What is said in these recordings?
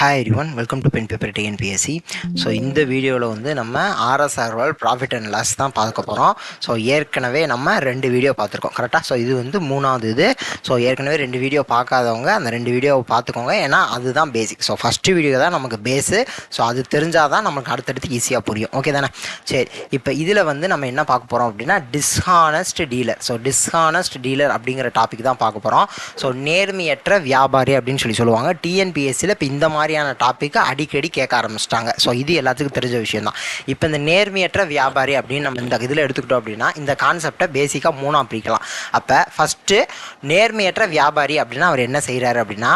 Hi everyone, welcome to pen paper TNPSC. So இந்த வீடியோவில் வந்து நம்ம ஆர்எஸ்ஆர்வால் ப்ராஃபிட் அண்ட் லாஸ் தான் பார்க்க போகிறோம். ஸோ ஏற்கனவே நம்ம 2 வீடியோ பார்த்துருக்கோம் கரெக்டாக. ஸோ இது வந்து 3வது இது. ஸோ ஏற்கனவே 2 வீடியோ பார்க்காதவங்க அந்த 2 வீடியோவை பார்த்துக்கோங்க, ஏன்னா அதுதான் பேசிக். ஸோ ஃபஸ்ட்டு வீடியோ தான் நமக்கு பேஸு. ஸோ அது தெரிஞ்சால் தான் நமக்கு அடுத்தடுத்து ஈஸியாக புரியும். ஓகே தானே? சரி, இப்போ இதில் வந்து நம்ம என்ன பார்க்க போகிறோம் அப்படின்னா dishonest dealer. So dishonest dealer அப்படிங்கிற டாபிக் தான் பார்க்க போகிறோம். ஸோ நேர்மையற்ற வியாபாரி அப்படின்னு சொல்லுவாங்க. டிஎன்பிஎஸ்சியில் இப்போ இந்த மாதிரியான டாப்பிக்கை அடிக்கடி கேட்க ஆரம்பிச்சிட்டாங்க. ஸோ இது எல்லாத்துக்கும் தெரிஞ்ச விஷயம் தான். இப்போ இந்த நேர்மையற்ற வியாபாரி அப்படின்னு நம்ம இந்த இதில் எடுத்துக்கிட்டோம் அப்படின்னா இந்த கான்செப்டை பேசிக்காக 3ஆக பிரிக்கலாம். அப்போ ஃபஸ்ட்டு நேர்மையற்ற வியாபாரி அப்படின்னா அவர் என்ன செய்கிறாரு அப்படின்னா,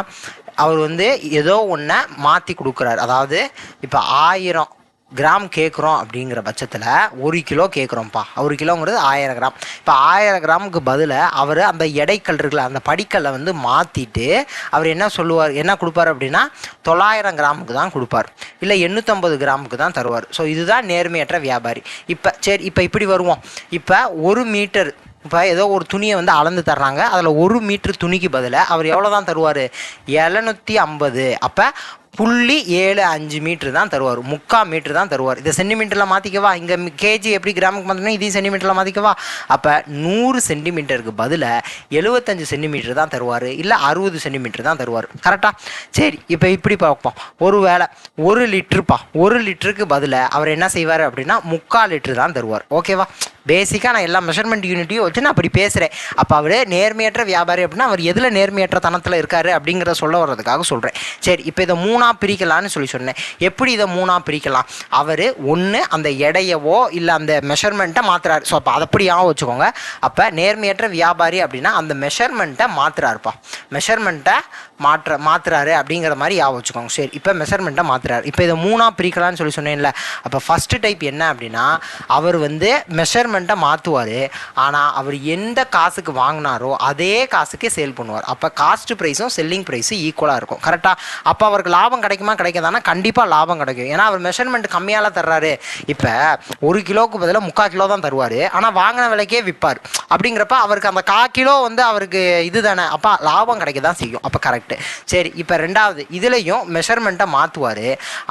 அவர் வந்து ஏதோ ஒன்றை மாற்றி கொடுக்குறாரு. அதாவது இப்போ 1000 கிராம் கேட்குறோம் அப்படிங்கிற பட்சத்தில் 1 கிலோ கேட்குறோம்ப்பா. 1 கிலோங்கிறது 1000 கிராம். இப்போ 1000 கிராமுக்கு பதிலாக அவர் அந்த எடைக்கல் இருக்குல்ல, அந்த படிக்கல்லை வந்து மாற்றிட்டு அவர் என்ன சொல்லுவார், என்ன கொடுப்பார் அப்படின்னா 900 கிராமுக்கு தான் கொடுப்பார், இல்லை 850 கிராமுக்கு தான் தருவார். ஸோ இதுதான் நேர்மையற்ற வியாபாரி. இப்போ சரி, இப்போ இப்படி வருவோம். இப்போ 1 மீட்டர், இப்போ ஏதோ ஒரு துணியை வந்து அளந்து தர்றாங்க, அதில் 1 மீட்டர் துணிக்கு பதிலாக அவர் எவ்வளோ தான் தருவார், 750. அப்போ 0.75 மீட்ரு தான் தருவார், 3/4 மீட்ரு தான் தருவார். இதை சென்டிமீட்டரில் மாற்றிக்கவா? இங்கே கேஜி எப்படி கிராமுக்கு மாற்றணும், இதையும் சென்டிமீட்டரில் மாற்றிக்கவா? அப்போ 100 சென்டிமீட்டருக்கு பதிலாக 75 சென்டிமீட்டர் தான் தருவார், இல்லை 60 சென்டிமீட்டர் தான் தருவார். கரெக்டாக? சரி, இப்போ இப்படி பார்ப்போம். ஒரு வேளை 1 லிட்டருப்பா, 1 லிட்டருக்கு பதிலாக அவர் என்ன செய்வார் அப்படின்னா 3/4 லிட்டரு தான் தருவார். ஓகேவா? பேசிக்காக நான் எல்லா மெஷர்மெண்ட் யூனிட்டையும் வச்சு நான் அப்படி பேசுகிறேன். அப்போ அவர் நேர்மையற்ற வியாபாரி அப்படின்னா அவர் எதில் நேர்மையற்ற தனத்தில் இருக்கார் அப்படிங்கிறத சொல்ல வர்றதுக்காக சொல்கிறேன். சரி, இப்போ இதை 3ஆக பிரிக்கலான்னு சொன்னேன். எப்படி இதை 3ஆக பிரிக்கலாம்? அவர் ஒன்று அந்த எடையவோ இல்லை அந்த மெஷர்மெண்ட்டை மாற்றுறாரு. ஸோ அப்போ அதை அப்படியாகவும் வச்சுக்கோங்க. அப்போ நேர்மையற்ற வியாபாரி அப்படின்னா அந்த மெஷர்மெண்ட்டை மாற்றுறாருப்பா, மெஷர்மெண்ட்டை மாற்றுறாரு அப்படிங்கிற மாதிரி ஞாபகம் வச்சுக்கோங்க. சரி, இப்போ மெஷர்மெண்ட்டை மாற்றுறாரு. இப்போ இதை 3ஆக பிரிக்கலான்னு சொன்னேன்ல. அப்போ ஃபஸ்ட்டு டைப் என்ன அப்படின்னா, அவர் வந்து மெஷர்மெண்ட்டை மாற்றுவார், ஆனால் அவர் எந்த காசுக்கு வாங்கினாரோ அதே காசுக்கே சேல் பண்ணுவார். அப்போ காஸ்ட் ப்ரைஸும் செல்லிங் ப்ரைஸும் ஈக்குவலாக இருக்கும். கரெக்டாக? அப்போ அவருக்கு லாபம் கிடைக்குமா கிடைக்காதானா? கண்டிப்பாக லாபம் கிடைக்கும். ஏன்னா அவர் மெஷர்மெண்ட் கம்மியால் தர்றாரு. இப்போ 1 கிலோவுக்கு பதிலாக 3/4 கிலோ தான் தருவார், ஆனால் வாங்கின விலைக்கே விற்பார். அப்படிங்கிறப்ப அவருக்கு அந்த 1/4 கிலோ வந்து அவருக்கு இது தானே, அப்போ லாபம் கிடைக்க தான் செய்யும். அப்போ கரெக்ட். சரி, இப்போ 2வது இதுலேயும் மெஷர்மெண்ட்டை மாற்றுவார்,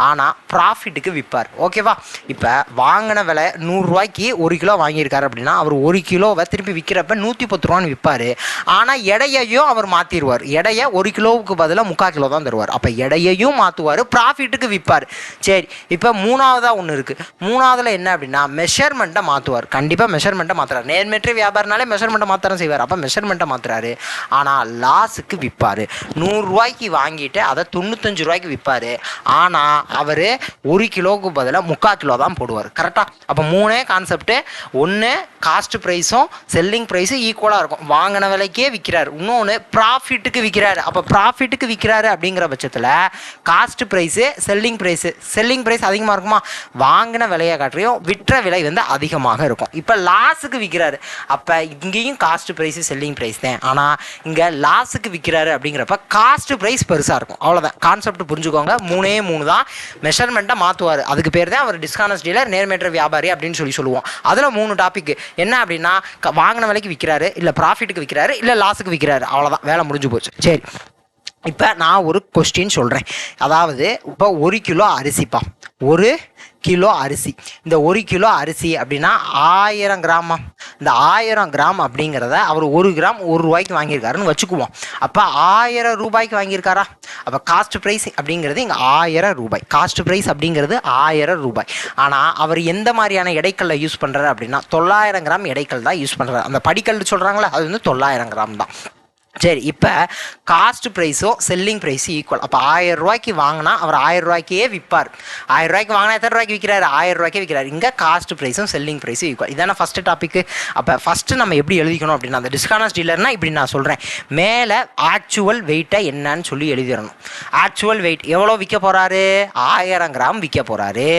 ஆனால் ப்ராஃபிட்டுக்கு விற்பார். ஓகேவா? இப்போ வாங்கின விலை 100 ரூபாய்க்கு 1 கிலோ வாங்கியிருக்காரு அப்படின்னா அவர் 1 கிலோவை திருப்பி விற்கிறப்ப 110 ரூபான்னு விற்பார். ஆனால் எடையையும் அவர் மாற்றிடுவார். எடையை 1 கிலோவுக்கு பதிலாக 3/4 கிலோ தான் தருவார். அப்போ எடையையும் மாற்றுவார், ப்ராஃபிட்டுக்கு விற்பார். சரி, இப்போ 3ஆவதாக ஒன்று இருக்குது. 3ஆவதுல என்ன அப்படின்னா மெஷர்மெண்ட்டை மாற்றுவார். கண்டிப்பாக மெஷர்மெண்ட்டை மாற்றுறாரு. நேர்மையற்ற வியாபாரினாலே மெஷர்மெண்ட்டை மாத்திரம் செய்வார். அப்போ மெஷர்மெண்ட்டை மாற்றுறாரு, ஆனால் லாஸுக்கு விற்பார். 100 ரூபாய்க்கு வாங்கிட்டு அதை 95 ரூபாய்க்கு விற்பார், ஆனால் அவர் 1 கிலோவுக்கு பதிலாக 3/4 கிலோ தான் போடுவார். கரெக்டாக? அப்போ 3 கான்செப்ட்டு. ஒன்று காஸ்ட் ப்ரைஸும் செல்லிங் ப்ரைஸும் ஈக்குவலாக இருக்கும், வாங்கின விலைக்கே விற்கிறார். இன்னொன்று ப்ராஃபிட்டுக்கு விற்கிறாரு. அப்போ ப்ராஃபிட்டுக்கு விற்கிறாரு அப்படிங்கிற பட்சத்தில் காஸ்ட் ப்ரைஸு செல்லிங் ப்ரைஸ் அதிகமாக இருக்குமா? வாங்கின விலையை காட்டியும் விற்ற விலை வந்து அதிகமாக இருக்கும். இப்போ லாஸுக்கு விற்கிறாரு. அப்போ இங்கேயும் காஸ்ட் ப்ரைஸு செல்லிங் ப்ரைஸ் தான், ஆனால் இங்கே லாஸுக்கு விற்கிறாரு அப்படிங்கிறப்ப காஸ்ட் ப்ரைஸ் பெருசாக இருக்கும். அவ்வளோதான் கான்செப்ட், புரிஞ்சுக்கோங்க. 3 தான். மெஷர்மெண்ட்டை மாற்றுவார், அதுக்கு பேர் தான் அவர் டிஸ்ஹானஸ்ட் டீலர், நேர்மையற்ற வியாபாரி அப்படின்னு சொல்லுவோம். அதில் 3 டாபிக் என்ன அப்படின்னா, வாங்கின விலைக்கு விற்கிறாரு, இல்லை ப்ராஃபிட்டுக்கு விற்கிறாரு, இல்லை லாஸுக்கு விற்கிறாரு. அவ்வளோதான், வேலை முடிஞ்சு போச்சு. சரி, இப்போ நான் ஒரு கொஸ்டின் சொல்கிறேன். அதாவது இப்போ 1 கிலோ அரிசிப்பா, 1 கிலோ அரிசி. இந்த 1 கிலோ அரிசி அப்படின்னா 1000 கிராமா? இந்த 1000 கிராம் அப்படிங்கிறத அவர் 1 கிராம் 1 ரூபாய்க்கு வாங்கியிருக்காருன்னு வச்சுக்குவோம். அப்போ 1000 ரூபாய்க்கு வாங்கியிருக்காரா? அப்போ காஸ்ட் ப்ரைஸ் அப்படிங்கிறது இங்கே 1000 ரூபாய். காஸ்ட் ப்ரைஸ் அப்படிங்கிறது 1000 ரூபாய். ஆனால் அவர் எந்த மாதிரியான எடைக்கல்லை யூஸ் பண்ணுறாரு அப்படின்னா 900 கிராம் எடைக்கல் தான் யூஸ் பண்ணுறாரு. அந்த படிக்கல் சொல்கிறாங்களே அது வந்து 900 கிராம் தான். சரி, இப்போ காஸ்ட் ப்ரைஸும் செல்லிங் ப்ரைஸும் ஈக்குவல். அப்போ 1000 ரூபாய்க்கு வாங்கினா அவர் 1000 ரூபாய்க்கே விற்பார். 1000 ரூபாய்க்கு வாங்கினா எத்தனை ரூபாய்க்கு விற்கிறாரு? 1000 ரூபாய்க்கே விற்கிறார். இங்கே காஸ்ட் ப்ரைஸும் செல்லிங் ப்ரைஸும் ஈக்குவல். இதான ஃபஸ்ட்டு டாப்பிக்கு. அப்போ ஃபஸ்ட்டு நம்ம எப்படி எழுதிக்கணும் அப்படின்னா, அந்த டிஸ்ஹானஸ்ட் டீலர்னா இப்படி நான் சொல்கிறேன். மேலே ஆக்சுவல் வெயிட்டை என்னன்னு சொல்லி எழுதிடணும். ஆக்சுவல் வெயிட் எவ்வளோ விற்க போகிறாரு? 1000 கிராம் விற்க போகிறாரு.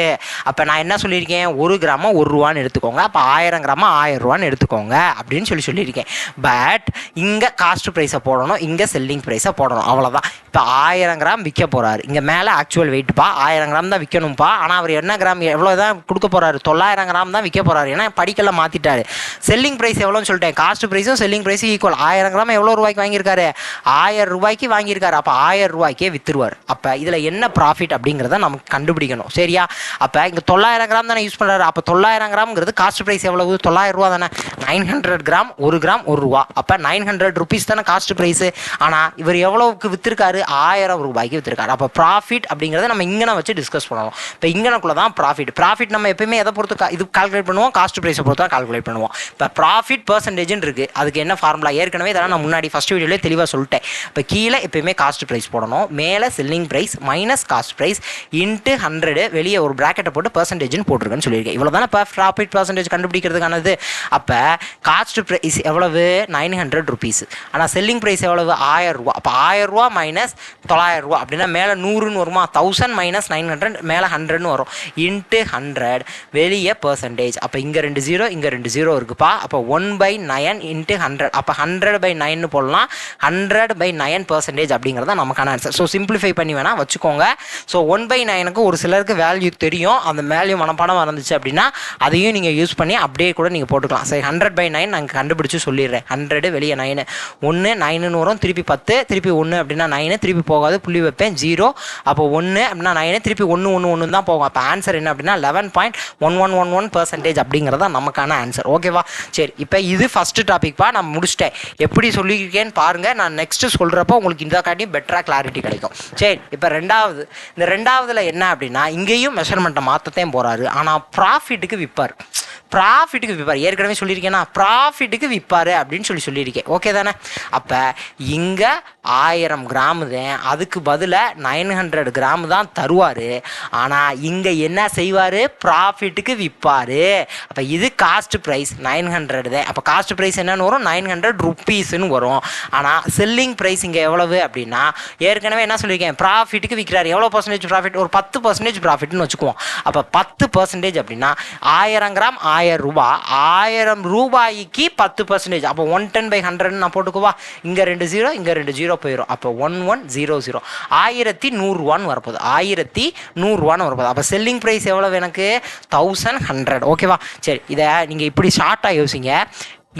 அப்போ நான் என்ன சொல்லியிருக்கேன்? 1 கிராமோ 1 ரூபான்னு எடுத்துக்கோங்க. அப்போ 1000 கிராமோ 1000 ரூபான்னு எடுத்துக்கோங்க அப்படின்னு சொல்லியிருக்கேன். பட் இங்கே காஸ்ட் ப்ரைஸ் ப்ரைஸை போடணும், இங்கே செல்லிங் ப்ரைஸை போடணும், அவ்வளோதான். இப்போ 1000 கிராம் விற்க போகிறாரு, இங்கே மேலே ஆக்சுவல் வெயிட்ப்பா 1000 கிராம் தான் விற்கணும்ப்பா. ஆனால் அவர் என்ன கிராம் எவ்வளோ தான் கொடுக்க போகிறாரு, 900 கிராம் தான் விற்க போகிறாரு. ஏன்னா படிக்கெல்லாம் மாற்றிட்டாரு. செல்லிங் ப்ரைஸ் எவ்வளோன்னு சொல்லிட்டேன், காஸ்ட் ப்ரைஸும் செல்லிங் ப்ரைஸும் ஈக்குவல். 1000 கிராம் எவ்வளோ ரூபாய்க்கு வாங்கியிருக்காரு, 1000 ரூபாய்க்கு வாங்கியிருக்காரு. அப்போ 1000 ரூபாய்க்கே விற்றுருவார். அப்போ இதில் என்ன ப்ராஃபிட் அப்படிங்கிறத நமக்கு கண்டுபிடிக்கணும், சரியா? அப்போ இங்கே 900 கிராம் தானே யூஸ் பண்ணுறாரு. அப்போ 900 கிராம்ங்கிறது காஸ்ட் ப்ரைஸ் எவ்வளவு, 900 ரூபா தானே. 900 கிராம் 1 கிராம் 1 ரூபா. அப்போ 900 ருபீஸ் தானே காஸ்ட் ப்ரைஸு. ஆனால் இவர் எவ்வளோவுக்கு விற்றுருக்காரு, 1000 ரூபாய்க்கு விற்றுருக்காரு. அப்போ ப்ராஃபிட் அப்படிங்கிறத நம்ம இங்கன வச்சு டிஸ்கஸ் பண்ணுவோம். இப்போ இங்கனக்குள்ள தான் ப்ராஃபிட் நம்ம எப்பயுமே எதை பொறுத்து இது கால்குலேட் பண்ணுவோம், காஸ்ட் ப்ரைஸை பொறுத்து தான் கால்குலேட் பண்ணுவோம். இப்போ ப்ராஃபிட் பர்சன்டேஜ்னு இருக்குது, அதுக்கு என்ன ஃபார்முலா ஏற்கனவே இதெல்லாம் நான் முன்னாடி ஃபஸ்ட் வீடியோலேயே தெளிவாக சொல்லிட்டேன். இப்போ கீழே எப்பயுமே காஸ்ட் ப்ரைஸ் போடணும், மேலே selling price minus cost price into 100, வெளியே ஒரு ப்ராக்கெட்டை போட்டு பர்சன்டேஜ்னு போட்டிருக்கேன்னு சொல்லியிருக்கேன். இவ்வளோ தானே இப்போ ப்ராஃபிட் பர்சன்டேஜ் கண்டுபிடிக்கிறதுக்கானது. அப்போ காஸ்ட் ப்ரைஸ் எவ்வளவு, 900 ருபீஸ். ஆனால் செல்லிங் ப்ரைஸ் எவ்வளவு, 1000 ரூபா. அப்போ 1000 ரூபா மைனஸ் 900 ரூபா அப்படின்னா மேலே 100ன்னு வருமா, 1000 மைனஸ் 900 மேலே 100ன்னு வரும். இன்ட்டு 100 வெளியே பர்சன்டேஜ். அப்போ இங்கே 2 0 இங்கே 2 0 இருக்குப்பா. அப்போ 1/9 இன்ட்டு 100. அப்போ 100/9 போடலாம். 100/9% அப்படிங்கிறத நமக்கான ஆன்சர். ஸோ சிம்பிளிஃபை பண்ணி வேணால் வச்சுக்கோங்க. ஸோ 1/9க்கு ஒரு சிலருக்கு வேல்யூ தெரியும், அந்த வேல்யூ மனப்பாடம் இருந்துச்சு அப்படின்னா அதையும் நீங்கள் யூஸ் பண்ணி அப்படியே கூட நீங்கள் போட்டுக்கலாம். சரி, 100/9 நாங்கள் கண்டுபிடிச்சி சொல்லிடுறேன். 100 வெளியே 9 1 9ன்னு வரும், திருப்பி 10 திருப்பி 1 அப்படின்னா 9 திருப்பி போகாது, புள்ளி வைப்பேன் 0. அப்போ 1 அப்படின்னா 9 திருப்பி 1 1 1 தான் போகும். அப்போ ஆன்சர் என்ன அப்படின்னா 11.1111% அப்படிங்கிறதா நமக்கான ஆன்சர். ஓகேவா? சரி, இப்போ இது ஃபஸ்ட்டு டாபிக்ப்பா, நான் முடிச்சிட்டேன். எப்படி சொல்லியிருக்கேன்னு பாருங்கள், நான் நெக்ஸ்ட்டு சொல்கிறப்போ உங்களுக்கு இந்த காட்டியும் பெட்டராக கிளாரிட்டி கிடைக்கும். சரி, இப்போ ரெண்டாவது, இந்த ரெண்டாவதுல என்ன அப்படின்னா இங்கேயும் மெஷர்மெண்ட்டை மாற்றத்தையும் போகிறாரு, ஆனால் ப்ராஃபிட்டுக்கு விற்பார். ஏற்கனவே சொல்லியிருக்கேன்னா ப்ராஃபிட்டுக்கு விற்பார் அப்படின்னு சொல்லியிருக்கேன். ஓகே தானே? அப்போ இங்கே 1000 கிராமு தான், அதுக்கு பதிலாக 900 கிராம் தான் தருவார். ஆனால் இங்கே என்ன செய்வார், ப்ராஃபிட்டுக்கு விற்பார். அப்போ இது காஸ்ட் ப்ரைஸ் 900 தான். அப்போ காஸ்ட் ப்ரைஸ் என்னன்னு வரும், 900 ருப்பீஸ்ன்னு வரும். ஆனால் செல்லிங் ப்ரைஸ் இங்கே எவ்வளவு அப்படின்னா ஏற்கனவே என்ன சொல்லியிருக்கேன், ப்ராஃபிட்டுக்கு விற்கிறார். எவ்வளோ பர்சன்டேஜ் ப்ராஃபிட், ஒரு 10% ப்ராஃபிட்னு வச்சுக்குவோம். அப்போ 10% அப்படின்னா 1000 கிராம் 1000 ரூபா, 1000 ரூபாய்க்கு 10%. அப்போ 110/100 நான் போட்டுக்குவா. இங்கே 2 0 இங்கே 2 0 போயிடும். அப்போ 1100 1100 ரூபான்னு வரப்போகுது, 1100 ரூபான்னு வரப்போகுது. அப்போ செல்லிங் ப்ரைஸ் எவ்வளவு எனக்கு, 1100. ஓகேவா? சரி, இதை நீங்கள் இப்படி ஷார்ட்டாக யோசிங்க.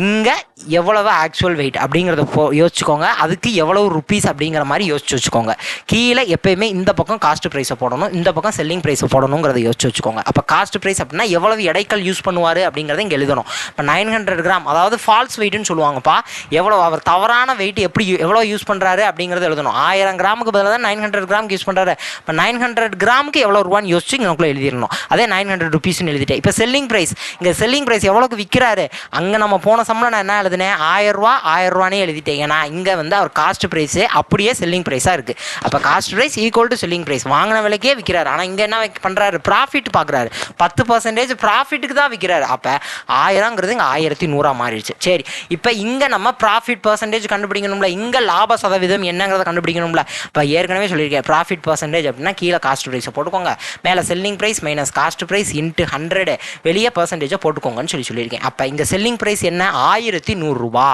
இங்கே எவ்வளவு ஆக்சுவல் வெயிட் அப்படிங்கிறத யோசிச்சுக்கோங்க, அதுக்கு எவ்வளவு ருப்பீஸ் அப்படிங்கிற மாதிரி யோசிச்சு வச்சுக்கோங்க. கீழே எப்பயுமே இந்த பக்கம் காஸ்ட் ப்ரைஸை போடணும், இந்த பக்கம் செல்லிங் ப்ரைஸை போடணுங்கிறத யோசிச்சு வச்சுக்கோங்க. அப்போ காஸ்ட் ப்ரைஸ் அப்படின்னா எவ்வளவு எடைக்கல் யூஸ் பண்ணுவார் அப்படிங்கிறத இங்கே எழுதணும். இப்போ 900 கிராம், அதாவது ஃபால்ஸ் வெயிட்னு சொல்லுவாங்கப்பா. எவ்வளோ அவர் தவறான வெயிட் எவ்வளோ யூஸ் பண்ணுறாரு அப்படிங்கிறத எழுதணும். 1000 கிராமுக்கு பதிலாக தான் 900 கிராமுக்கு யூஸ் பண்ணுறாரு. இப்போ 900 கிராமுக்கு எவ்வளோ ரூபான்னு யோசிச்சு இங்கே எழுதிடணும். அதே 900 ருபீஸ்னு எழுதிட்டேன். இப்போ செல்லிங் ப்ரைஸ், இங்கே செல்லிங் ப்ரைஸ் எவ்வளோக்கு விற்கிறாரு, அங்கே நம்ம போன சம்பளம் நான் என்ன எழுதினேன், 1000 ரூபானே எழுதிட்டேன். ஏன்னா இங்கே அவர் காஸ்ட் ப்ரைஸு அப்படியே செல்லிங் ப்ரைஸாக இருக்குது. அப்போ cost price equal to selling price, வாங்கின விலைக்கே விற்கிறாரு. ஆனால் இங்கே என்ன பண்ணுறாரு, ப்ராஃபிட் பார்க்குறாரு, 10% ப்ராஃபிட்டுக்கு தான் விற்கிறாரு. அப்போ 1000ங்கிறது இங்கே 1100 மாறிடுச்சு. சரி, இப்போ இங்கே நம்ம ப்ராஃபிட் பர்சன்டேஜ் கண்டுபிடிக்கணும்ல, இங்கே லாப சதவீதம் என்னங்கிறத கண்டுபிடிக்கணும்ல. இப்போ ஏற்கனவே சொல்லியிருக்கேன், ப்ராஃபிட் பர்சன்டேஜ் அப்படின்னா கீழே காஸ்ட் ப்ரைஸை போட்டுக்கோங்க, மேலே selling price minus cost price into 100 வெளியே பர்சன்டேஜை போட்டுக்கோங்கன்னு சொல்லியிருக்கேன். அப்போ இங்கே செல்லிங் ப்ரைஸ் என்ன, 1100 ரூபா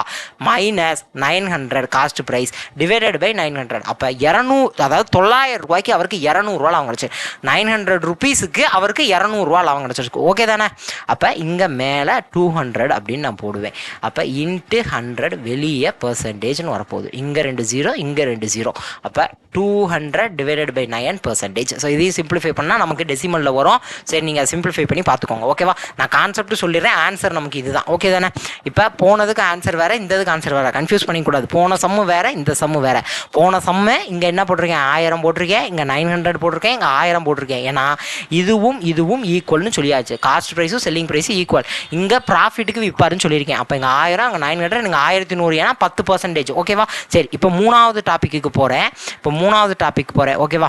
minus 900 cost price divided by 900. அப்போ 200, அதாவது 900 ரூபாய்க்கு அவருக்கு 200 ரூபா லாபம் கிடச்சி, 900 ருபீஸுக்கு அவருக்கு 200 ரூபா லாபம் கிடச்சிருக்கு. ஓகே தானே? அப்போ இங்கே மேலே 200 அப்படின்னு நான் போடுவேன். அப்போ இன்ட்டு 100 வெளியே பர்சன்டேஜ்னு வரப்போகுது. இங்கே 2 0 இங்கே 2 0. அப்போ 200 டிவைடட் பை 9%. ஸோ இதையும் சிம்பிளிஃபை பண்ணால் நமக்கு டெசிமலில் வரும். சரி, நீங்கள் சிம்பிளிஃபை பண்ணி பார்த்துக்கோங்க. ஓகேவா? நான் கான்செப்ட் சொல்லிடுறேன், ஆன்சர் நமக்கு இதுதான். ஓகே தானே? இப்போ போனதுக்கு ஆன்சர் வேறு, இந்ததுக்கு ஆன்சர் வேறு, கன்ஃபியூஸ் பண்ணிக்கூடாது. போன சம்மு வேறு, இந்த சம்மு வேறு. போன சம்மு இங்கே என்ன போட்டிருக்கேன், 1000 போட்டிருக்கேன், இங்கே 900 போட்டிருக்கேன், இங்கே 1000 போட்டிருக்கேன். ஏன்னா இதுவும் ஈக்குவல்னு சொல்லியாச்சு. காஸ்ட் ப்ரைஸும் செல்லிங் ப்ரைஸும் ஈக்குவல். இங்கே ப்ராஃபிட்டுக்கு விற்பாருன்னு சொல்லியிருக்கேன். அப்போ இங்கே 1000, அங்கே 900, இங்கே 1100. ஏன்னா 10%. ஓகேவா? சரி, இப்போ மூணாவது டாப்பிக்கு போகிறேன். ஓகேவா?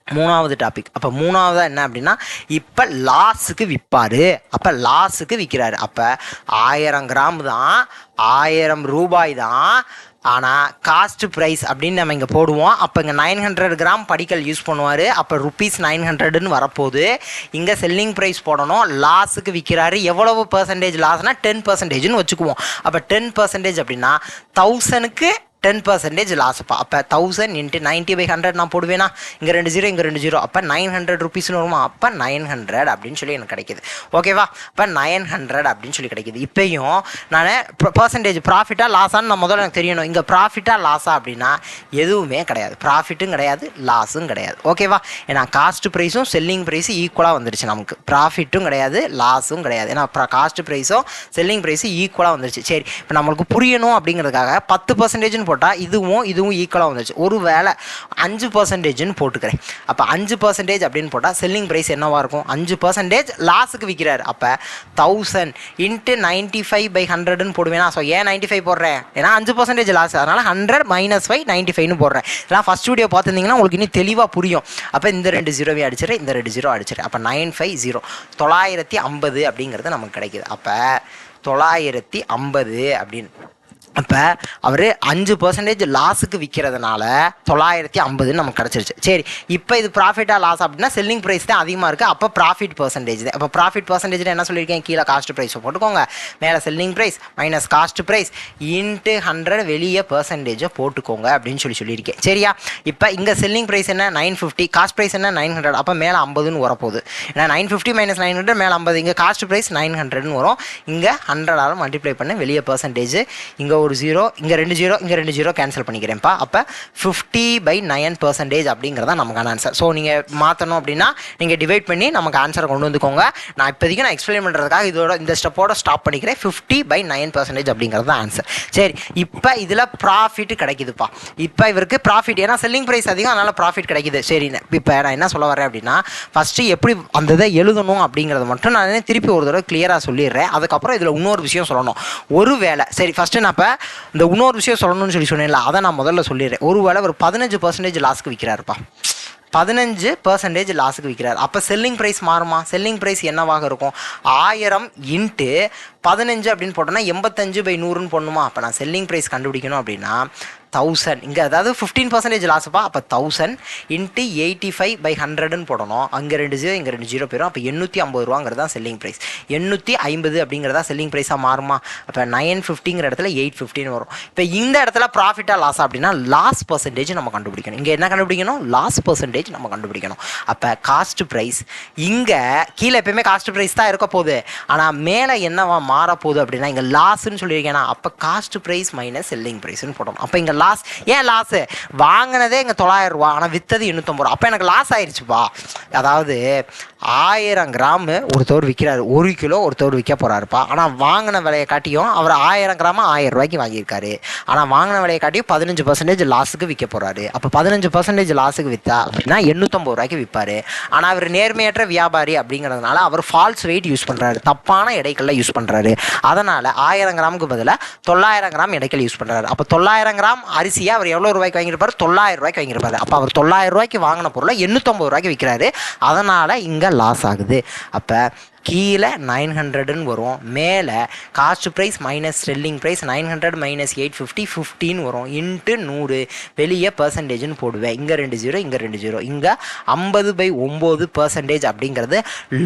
மூணாவது டாபிக். அப்போ மூணாவதாக என்ன அப்படின்னா இப்போ லாஸுக்கு விற்பார். அப்போ லாஸுக்கு விற்கிறாரு. அப்போ 1000 கிராம் தான், 1000 ரூபாய் தான். ஆனால் காஸ்ட் ப்ரைஸ் அப்படின்னு நம்ம இங்கே போடுவோம். அப்போ இங்கே 900 கிராம் படிக்கல் யூஸ் பண்ணுவார். அப்போ ₹900ன்னு வரப்போகுது. இங்கே செல்லிங் ப்ரைஸ் போடணும். லாஸுக்கு விற்கிறாரு. எவ்வளவு பர்சன்டேஜ் லாஸ்னால் 10%ன்னு வச்சுக்குவோம். அப்போ 10% அப்படின்னா 1000க்கு 10% லாஸ்ப்பா. அப்போ 1000 × 90/100 நான் போடுவேனா, இங்கே 2 0 இங்கே 2 0, அப்போ 900 ருபீஸ்னு வருமா, அப்போ 900 அப்படின்னு சொல்லி எனக்கு கிடைக்கிது. ஓகேவா, அப்போ 900 அப்படின்னு சொல்லி கிடைக்கிது. இப்போயும் நான் பர்சன்டேஜ் ப்ராஃபிட்டா லாஸான்னு நான் முதல்ல எனக்கு தெரியணும். இங்கே ப்ராஃபிட்டா லாஸா அப்படின்னா எதுவுமே கிடையாது, ப்ராஃபிட்டும் கிடையாது லாஸும் கிடையாது. ஓகேவா, ஏன்னா காஸ்ட் ப்ரைஸும் செல்லிங் ப்ரைஸும் ஈக்குவலாக வந்துருச்சு, நமக்கு ப்ராஃபிட்டும் கிடையாது லாஸும் கிடையாது. ஏன்னா காஸ்ட் ப்ரைஸும் செல்லிங் ப்ரைஸும் ஈக்குவலாக வந்துருச்சு. சரி, இப்போ நம்மளுக்கு புரியணும் அப்படிங்கிறதுக்காக 10% போட்டால் இதுவும் ஈக்குவலாக வந்துருச்சு. ஒரு வேளை 5% போட்டுக்கிறேன். அப்போ 5% அப்படின்னு போட்டால் செல்லிங் ப்ரைஸ் என்னவாக இருக்கும், 5% லாஸுக்கு விற்கிறார். அப்போ 1000 × 95/100 போடுவேனா. ஸோ ஏன் 95 போடுறேன், ஏன்னா 5% லாஸ், அதனால் 100 - 5 95ன்னு போடுறேன். இதெல்லாம் ஃபஸ்ட் வீடியோ பார்த்துருந்தீங்கன்னா உங்களுக்கு இன்னும் தெளிவாக புரியும். அப்போ இந்த 2 0 அடிச்சிடறேன், இந்த 2 0 அடிச்சிடறேன். அப்போ 950 950 அப்படிங்கிறது நமக்கு கிடைக்கிது. அப்போ 950 அப்படின்னு, அப்போ அவர் 5% லாஸுக்கு விற்கிறதுனால 950 நமக்கு கிடச்சிருச்சு. சரி, இப்போ இது ப்ராஃபிட்டாக லாஸ் அப்படின்னா செல்லிங் ப்ரைஸ் தான் அதிகமாக இருக்குது. அப்போ ப்ராஃபிட் பர்சன்டேஜ் தான். அப்போ ப்ராஃபிட் பர்சன்டேஜ் என்ன சொல்லியிருக்கேன், கீழே காஸ்ட் ப்ரைஸை போட்டுக்கோங்க, மேலே selling price minus cost price × 100 வெளியே பர்சன்டேஜை போட்டுக்கோங்க அப்படின்னு சொல்லியிருக்கேன். சரியா, இப்போ இங்கே செல்லிங் ப்ரைஸ் என்ன 950, காஸ்ட் ப்ரைஸ் என்ன 900, அப்போ மேலே 50ன்னு வரப்போகுது. ஏன்னா 950 - 900 மேலே 50, இங்கே காஸ்ட் ப்ரைஸ் 900ன்னு வரும். இங்கே 100ஆல் மல்டிப்ளை பண்ண வெளியே பர்சன்டேஜ், இங்கே ஒரு 0, இங்கே 2 0 இங்கே 2 0 கேன்சல் பண்ணிக்கிறேன்ப்பா. அப்போ 50/9% அப்படிங்கிறதா நமக்கான ஆன்சர். ஸோ நீங்கள் மாற்றணும் அப்படின்னா நீங்கள் டிவைட் பண்ணி நமக்கு ஆன்சரை கொண்டு வந்துக்கோங்க. நான் இப்போதைக்கு நான் எக்ஸ்பிளைன் பண்ணுறதுக்காக இதோட இந்த ஸ்டெப்போட ஸ்டாப் பண்ணிக்கிறேன். 50/9% அப்படிங்கிறது தான் ஆன்சர். சரி, இப்போ இதில் ப்ராஃபிட் கிடைக்குதுப்பா. இப்போ இவருக்கு ப்ராஃபிட், ஏன்னா செல்லிங் ப்ரைஸ் அதிகம், அதனால் ப்ராஃபிட் கிடைக்குது. சரி, இப்போ நான் என்ன சொல்ல வரேன் அப்படின்னா, ஃபஸ்ட்டு எப்படி அந்த இதை எழுதணும் அப்படிங்கிறத மட்டும் நான் திருப்பி ஒரு தடவை கிளியராக சொல்லிடுறேன். அதுக்கப்புறம் இதில் இன்னொரு விஷயம் சொல்லணும். ஒரு வேளை சரி, ஃபஸ்ட்டு நான் இப்போ இந்த இன்னொரு விஷயம் சொல்லணும்னு சொன்னேன்ல, அதை நான் முதல்ல சொல்லிடுறேன். ஒரு வேளை ஒரு 15% லாஸ்க்கு விற்கிறாருப்பா, 15% லாஸுக்கு விற்கிறார். அப்போ செல்லிங் ப்ரைஸ் மாறுமா, செல்லிங் ப்ரைஸ் என்னவாக இருக்கும், 1000 × 15 அப்படின்னு போட்டோன்னா 85/100ன்னு போடணுமா. அப்போ நான் செல்லிங் ப்ரைஸ் கண்டுபிடிக்கணும் அப்படின்னா 1000, இங்கே அதாவது 15% லாஸுப்பா. அப்போ 1000 × 85/100ன்னு போடணும். அங்கே 2 0 இங்கே 2 0 போயிடும். அப்போ 850 ரூபாங்கிறது தான் செல்லிங் ப்ரைஸ். 850 அப்படிங்கிறதா செல்லிங் ப்ரைஸாக மாறுமா. அப்போ 950ங்கிற இடத்துல 850ன்னு வரும். இப்போ இந்த இடத்துல ப்ராஃபிட்டாக லாஸா அப்படின்னா லாஸ் பர்சன்டேஜ் நம்ம கண்டுபிடிக்கணும். இங்கே என்ன கண்டுபிடிக்கணும், லாஸ் பர்சன்டேஜ் நம்ம கண்டுபிடிக்கணும். அப்போ காஸ்ட் ப்ரைஸ், இங்கே கீழே எப்பயுமே காஸ்ட் ப்ரைஸ் தான் இருக்க போகுது, ஆனால் மேலே என்னவா மாறப்போகுது அப்படின்னா இங்கே லாஸ்ன்னு சொல்லியிருக்கேன்னா, அப்போ காஸ்ட் ப்ரைஸ் மைனஸ் செல்லிங் ப்ரைஸ்ன்னு போடணும். அப்போ இங்கே லாஸ், ஏன் லாஸு, வாங்கினதே இங்கே 900 ரூபா, ஆனால் விற்றது 850 ரூபா. அப்போ எனக்கு லாஸ் ஆயிடுச்சுப்பா. அதாவது 1000 கிராம் ஒருத்தவர் விற்கிறாரு, 1 கிலோ ஒருத்தவர் விற்க போகிறாருப்பா. ஆனால் வாங்கின விலையை காட்டியும் அவர் 1000 கிராம் 1000 ரூபாய்க்கு வாங்கியிருக்காரு. ஆனால் வாங்கின விலையை காட்டியும் 15% லாஸுக்கு விற்க போகிறாரு. அப்போ 15% லாஸுக்கு விற்றா அப்படின்னா 850 ரூபாய்க்கு விற்பார். ஆனால் அவர் நேர்மையற்ற வியாபாரி அப்படிங்கிறதுனால அவர் ஃபால்ஸ் வெயிட் யூஸ் பண்ணுறாரு, தப்பான எடைகளில் யூஸ் பண்ணுறாரு. அதனால் 1000 கிராமுக்கு பதிலாக 900 கிராம் எடைகள் யூஸ் பண்ணுறாரு. அப்போ 900 கிராம் அரிசியை அவர் எவ்வளோ ரூபாய்க்கு வாங்கியிருப்பார், 900 ரூபாய்க்கு வாங்கியிருப்பார். அப்போ அவர் 900 ரூபாய்க்கு வாங்கின பொருளை 850 ரூபாய்க்கு விற்கிறாரு. அதனால் இங்கே லாஸ் ஆகுது. அப்போ கீழே 900ன்னு வரும், மேலே cost price minus selling price 900 - 850 15 வரும், × 100 வெளியே பர்சன்டேஜ்னு போடுவேன். இங்கே 2 0 இங்கே 2 0, இங்கே 50/9% அப்படிங்கிறது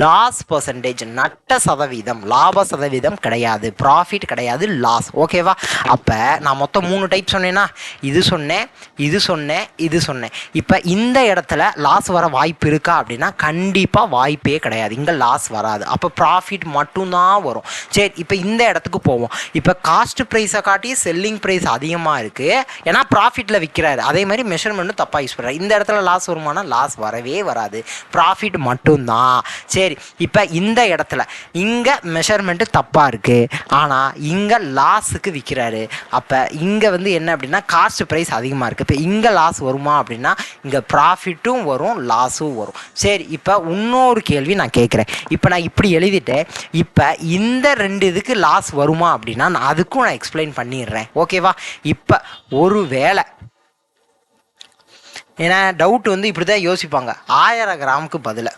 லாஸ் பர்சன்டேஜ், நட்ட சதவீதம், லாப சதவீதம் கிடையாது, ப்ராஃபிட் கிடையாது, லாஸ். ஓகேவா, அப்போ நான் மொத்தம் 3 டைப் சொன்னேன்னா, இது சொன்னேன், இது சொன்னேன், இது சொன்னேன். இப்போ இந்த இடத்துல லாஸ் வர வாய்ப்பு இருக்கா அப்படின்னா கண்டிப்பாக வாய்ப்பே கிடையாது, இங்கே லாஸ் வராது. அப்போ ப்ராஃபிட் மட்டும்தான் வரும். சரி, இப்போ இந்த இடத்துக்கு போவோம். இப்போ காஸ்ட் ப்ரைஸை காட்டி செல்லிங் ப்ரைஸ் அதிகமாக இருக்குது, ஏன்னா ப்ராஃபிட்டில் விற்கிறாரு. அதே மாதிரி மெஷர்மெண்ட்டும் தப்பாக யூஸ் பண்ணுறாரு. இந்த இடத்துல லாஸ் வருமானா, லாஸ் வரவே வராது, ப்ராஃபிட் மட்டும்தான். சரி, இப்போ இந்த இடத்துல இங்கே மெஷர்மெண்ட்டு தப்பாக இருக்குது, ஆனால் இங்கே லாஸுக்கு விற்கிறாரு. அப்போ இங்கே என்ன அப்படின்னா காஸ்ட் ப்ரைஸ் அதிகமாக இருக்குது. இப்போ இங்கே லாஸ் வருமா அப்படின்னா இங்கே ப்ராஃபிட்டும் வரும், லாஸும் வரும். சரி, இப்போ இன்னொரு கேள்வி நான் கேட்குறேன். இப்போ நான் இப்படி எழுதிட்டேன். இப்போ இந்த 2 இதுக்கு லாஸ் வருமா அப்படின்னா நான் அதுக்கும் நான் எக்ஸ்பிளைன் பண்ணிடுறேன். ஓகேவா, இப்போ ஒரு வேளை, ஏன்னா டவுட் இப்படி தான் யோசிப்பாங்க, 1000 கிராமுக்கு பதிலாக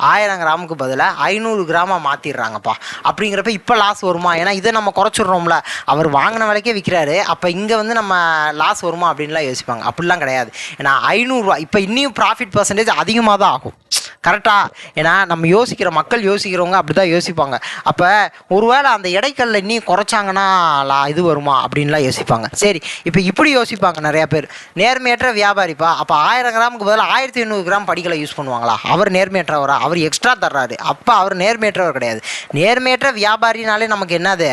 500 கிராமாக மாற்றிடுறாங்கப்பா. அப்படிங்கிறப்ப இப்போ லாஸ் வருமா, ஏன்னா இதை நம்ம குறைச்சிட்றோம்ல, அவர் வாங்கின விலைக்கே விற்கிறாரு. அப்போ இங்கே நம்ம லாஸ் வருமா அப்படின்லாம் யோசிப்பாங்க. அப்படிலாம் கிடையாது. ஏன்னா 500 ரூபா இப்போ இன்னும் ப்ராஃபிட் பர்சன்டேஜ் அதிகமாக தான் ஆகும். கரெக்டா? ஏன்னா நம்ம மக்கள் யோசிக்கிறவங்க அப்படி தான் யோசிப்பாங்க. அப்போ ஒருவேளை அந்த இடைக்கல்ல இன்னும் குறைச்சாங்கன்னா இது வருமா அப்படின்லாம் யோசிப்பாங்க. சரி, இப்போ இப்படி யோசிப்பாங்க நிறையா பேர். நேர்மையற்ற வியாபாரிப்பா, அப்போ 1000 கிராமுக்கு பதில் 1800 கிராம் படிக்கலை யூஸ் பண்ணுவாங்களா? அவர் நேர்மையற்றவரா? அவர் எக்ஸ்ட்ரா தர்றாரு, அப்போ அவர் நேர்மையற்றவர் கிடையாது. நேர்மையற்ற வியாபாரினாலே நமக்கு என்னது,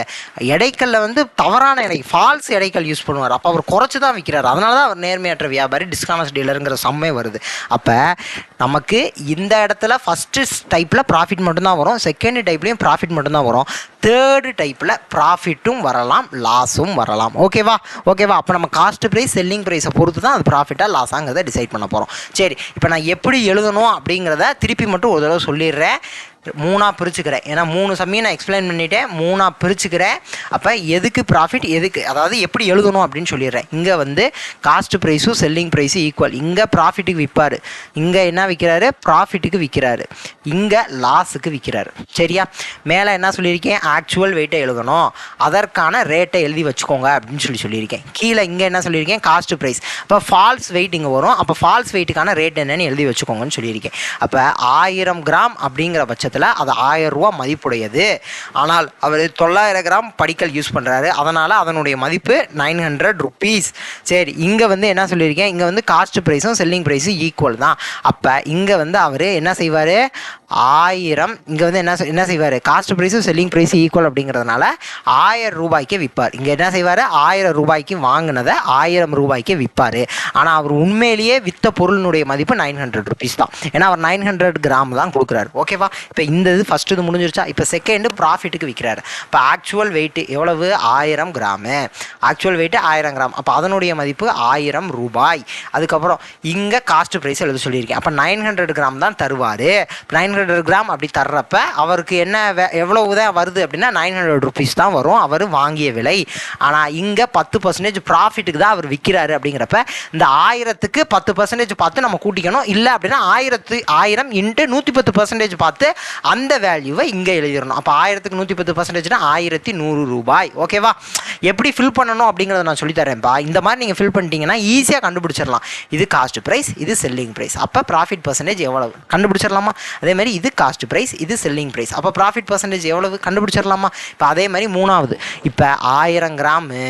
இடைக்கல்ல தவறான ஃபால்ஸ் இடைக்கல் யூஸ் பண்ணுவார். அப்போ அவர் குறைச்சி தான் விற்கிறார். அதனால தான் அவர் நேர்மையற்ற வியாபாரி, டிஸ்கானஸ்ட் டீலருங்கிற சம்மே வருது. அப்போ நமக்கு இந்த இடத்துல ஃபஸ்ட்டு டைப்பில் ப்ராஃபிட் மட்டும்தான் வரும், செகண்ட் டைப்லேயும் ப்ராஃபிட் மட்டும்தான் வரும், தேர்டு டைப்பில் ப்ராஃபிட்டும் வரலாம், லாஸும் வரலாம். ஓகேவா? அப்போ நம்ம காஸ்ட் ப்ரைஸ் செல்லிங் ப்ரைஸை பொறுத்து தான் அது ப்ராஃபிட்டாக லாஸாங்கிறத டிசைட் பண்ண போகிறோம். சரி, இப்போ நான் எப்படி எழுதணும் அப்படிங்கிறத திருப்பி மட்டும் ஒரு தடவை சொல்லிடுறேன். 3 பிரிச்சுக்கிறேன். ஏன்னா 3 சம்மையும் நான் எக்ஸ்பிளைன் பண்ணிவிட்டேன். 3 பிரிச்சுக்கிறேன். அப்போ எதுக்கு ப்ராஃபிட், எதுக்கு, அதாவது எப்படி எழுதணும் அப்படின்னு சொல்லிடுறேன். இங்கே காஸ்ட் ப்ரைஸும் செல்லிங் ப்ரைஸும் ஈக்குவல். இங்கே ப்ராஃபிட்டுக்கு விற்பார், இங்கே என்ன விற்கிறாரு, ப்ராஃபிட்டுக்கு விற்கிறாரு, இங்கே லாஸுக்கு விற்கிறாரு. சரியா? மேலே என்ன சொல்லியிருக்கேன், ஆக்சுவல் வெயிட்டை எழுதணும், அதற்கான ரேட்டை எழுதி வச்சுக்கோங்க அப்படின்னு சொல்லியிருக்கேன். கீழே இங்கே என்ன சொல்லியிருக்கேன், காஸ்ட் ப்ரைஸ். அப்போ ஃபால்ஸ் வெயிட் இங்கே வரும். அப்போ ஃபால்ஸ் வெயிட்டுக்கான ரேட் என்னன்னு எழுதி வச்சுக்கோங்கன்னு சொல்லியிருக்கேன். அப்போ 1000 கிராம் அப்படிங்கிற பட்சத்தில் அது 1000 ரூபா மதிப்புடையது. ஆனால் அவர் 900 கிராம் படிக்கல் யூஸ் பண்ணுறாரு, அதனால் அதனுடைய மதிப்பு 900 ருபீஸ். சரி, இங்கே என்ன சொல்லியிருக்கேன், இங்கே காஸ்ட் ப்ரைஸும் செல்லிங் ப்ரைஸும் ஈக்குவல் தான். அப்போ இங்கே அவர் என்ன செய்வார், 1000, இங்கே என்ன செய்வார், காஸ்ட் ப்ரைஸும் செல்லிங் ப்ரைஸும் ஈக்குவல் அப்படிங்கிறதுனால 1000 ரூபாய்க்கு விற்பார். இங்கே என்ன செய்வார், 1000 ரூபாய்க்கு வாங்கினதை 1000 ரூபாய்க்கு விற்பார். ஆனால் அவர் உண்மையிலேயே விற்ற பொருளினுடைய மதிப்பு 900 ருபீஸ் தான். ஏன்னா அவர் 900 கிராம் தான் கொடுக்குறாரு. ஓகேவா? இப்போ இந்த ஃபஸ்ட்டு இது முடிஞ்சிருச்சா? இப்போ செகண்டு ப்ராஃபிட்டுக்கு விற்கிறாரு. இப்போ ஆக்சுவல் வெயிட்டு எவ்வளவு, 1000 கிராமு. Actual weight 1000 gram. அப்போ அதனுடைய மதிப்பு 1000 ரூபாய். அதுக்கப்புறம் இங்கே காஸ்ட் ப்ரைஸ் எழுத சொல்லியிருக்கேன். அப்போ 900 கிராம் தான் தருவார். 900 கிராம் அப்படி தர்றப்ப அவருக்கு என்ன எவ்வளவு தான் வருது அப்படின்னா 900 ருபீஸ் தான் வரும் அவர் வாங்கிய விலை. ஆனால் இங்கே 10% ப்ராஃபிட்டுக்கு தான் அவர் விற்கிறாரு. அப்படிங்கிறப்ப இந்த 1000க்கு 10% பார்த்து நம்ம கூட்டிக்கணும். இல்லை அப்படின்னா 1000 இன்ட்டு 110% பார்த்து அந்த வேல்யூவை இங்கே எழுதிடணும். அப்போ 1000க்கு 110%னா 1100 ரூபாய். ஓகேவா? எப்படி ஃபில் பண்ணணும் அப்படிங்கிறத நான் சொல்லித்தரேன்ப்பா. இந்த மாதிரி நீங்கள் ஃபில் பண்ணிட்டீங்கன்னா ஈஸியாக கண்டுபிடிச்சிடலாம். இது காஸ்ட் ப்ரைஸ், இது செல்லிங் ப்ரைஸ். அப்போ ப்ராஃபிட் பர்சன்டேஜ் எவ்வளவு கண்டுபிடிச்சிடலாமா? அதே மாதிரி இது காஸ்ட் ப்ரைஸ், இது செல்லிங் ப்ரைஸ். அப்போ ப்ராஃபிட் பர்சன்டேஜ் எவ்வளவு கண்டுபிடிச்சிடலாமா? இப்போ அதே மாதிரி 3வது, இப்போ 1000 கிராமு,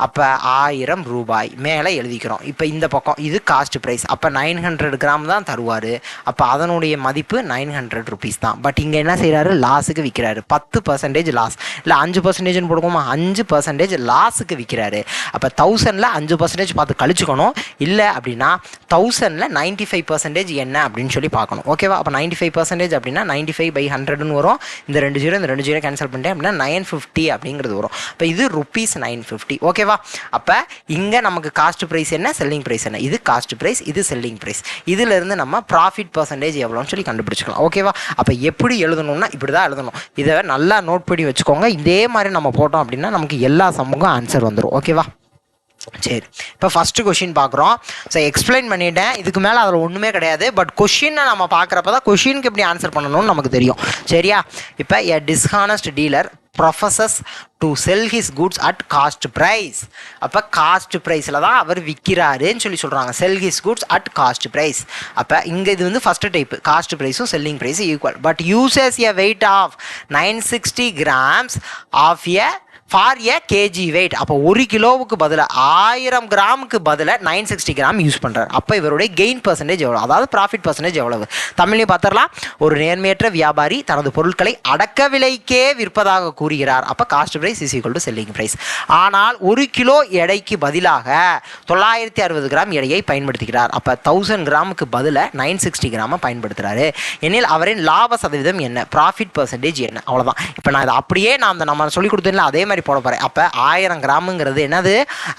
அப்போ 1000 ரூபாய் மேலே எழுதிக்கிறோம். இப்போ இந்த பக்கம் இது காஸ்ட் ப்ரைஸ். அப்போ 900 கிராம் தான் தருவார். அப்போ அதனுடைய மதிப்பு 900 ருபீஸ் தான். பட் இங்கே என்ன செய்கிறாரு, லாஸுக்கு விற்கிறாரு. 10% லாஸ், இல்லை 5% போடுவோமா, 5% லாஸுக்கு விற்கிறாரு. அப்போ 1000ல் 5% பார்த்து கழிச்சுக்கணும். இல்லை அப்படின்னா 1000ல் 95% என்ன அப்படின்னு சொல்லி பார்க்கணும். ஓகேவா? அப்போ 95% அப்படின்னா 95/100ன்னு வரும். இந்த 2 0 கேன்சல் பண்ணிட்டேன் அப்படின்னா 950 அப்படிங்கிறது வரும். இப்போ இது ருபீஸ் 950. ஓகேவா? அப்போ இங்கே நமக்கு காஸ்ட் ப்ரைஸ் என்ன, செல்லிங் ப்ரைஸ் என்ன, இது காஸ்ட் ப்ரைஸ், இது செல்லிங் ப்ரைஸ். இதிலிருந்து நம்ம ப்ராஃபிட் பர்சன்டேஜ் எவ்வளோன்னு சொல்லி கண்டுபிடிச்சிக்கலாம். ஓகேவா? அப்போ எப்படி எழுதணும்னா இப்படி தான் எழுதணும். இதை நல்லா நோட் பண்ணி வச்சுக்கோங்க. இதே மாதிரி நம்ம போட்டோம் அப்படின்னா நமக்கு எல்லா சம்முக்கும் ஆன்சர் வந்துடும். ஓகேவா? சரி, இப்போ ஃபஸ்ட்டு கொஷின் பார்க்குறோம். ஸோ எக்ஸ்பிளைன் பண்ணிட்டேன், இதுக்கு மேலே அதில் ஒன்றுமே கிடையாது. பட் கொஷினை நம்ம பார்க்குறப்ப தான் கொஷினுக்கு எப்படி ஆன்சர் பண்ணணும்னு நமக்கு தெரியும். சரியா? இப்போ a dishonest dealer professes to sell his goods at cost price. அப்போ காஸ்ட் ப்ரைஸில் தான் அவர் விற்கிறாருன்னு சொல்கிறாங்க. sell his goods at cost price. அப்போ இங்கே இது ஃபஸ்ட்டு டைப்பு, காஸ்ட் ப்ரைஸும் செல்லிங் ப்ரைஸும் equal. But uses a weight of 960 grams of a for a KG weight. அப்போ 1 கிலோவுக்கு பதிலாக 1000 கிராமுக்கு பதிலாக 960 கிராம் யூஸ் பண்ணுறாரு. அப்போ இவருடைய கெயின் பர்சன்டேஜ் எவ்வளோ, அதாவது ப்ராஃபிட் பர்சன்டேஜ் எவ்வளவு? தமிழ்லையும் பார்த்துடலாம். ஒரு நேர்மையற்ற வியாபாரி தனது பொருட்களை அடக்க விலைக்கே விற்பதாக கூறுகிறார். அப்போ cost price is equal to selling price. ஆனால் 1 கிலோ எடைக்கு பதிலாக 960 கிராம் எடையை பயன்படுத்துகிறார். அப்போ 1000 கிராமுக்கு பதிலாக 960 கிராமை பயன்படுத்துகிறாரு. எனில் அவரின் லாப சதவீதம் என்ன, ப்ராஃபிட் பர்சன்டேஜ் என்ன? அவ்வளோதான். இப்போ நான் இதை அப்படியே நம்ம சொல்லி கொடுத்தேன்ல அதே மாதிரி போட போகிறேன். அப்போ 1000 கிராமுங்கிறது என்னது,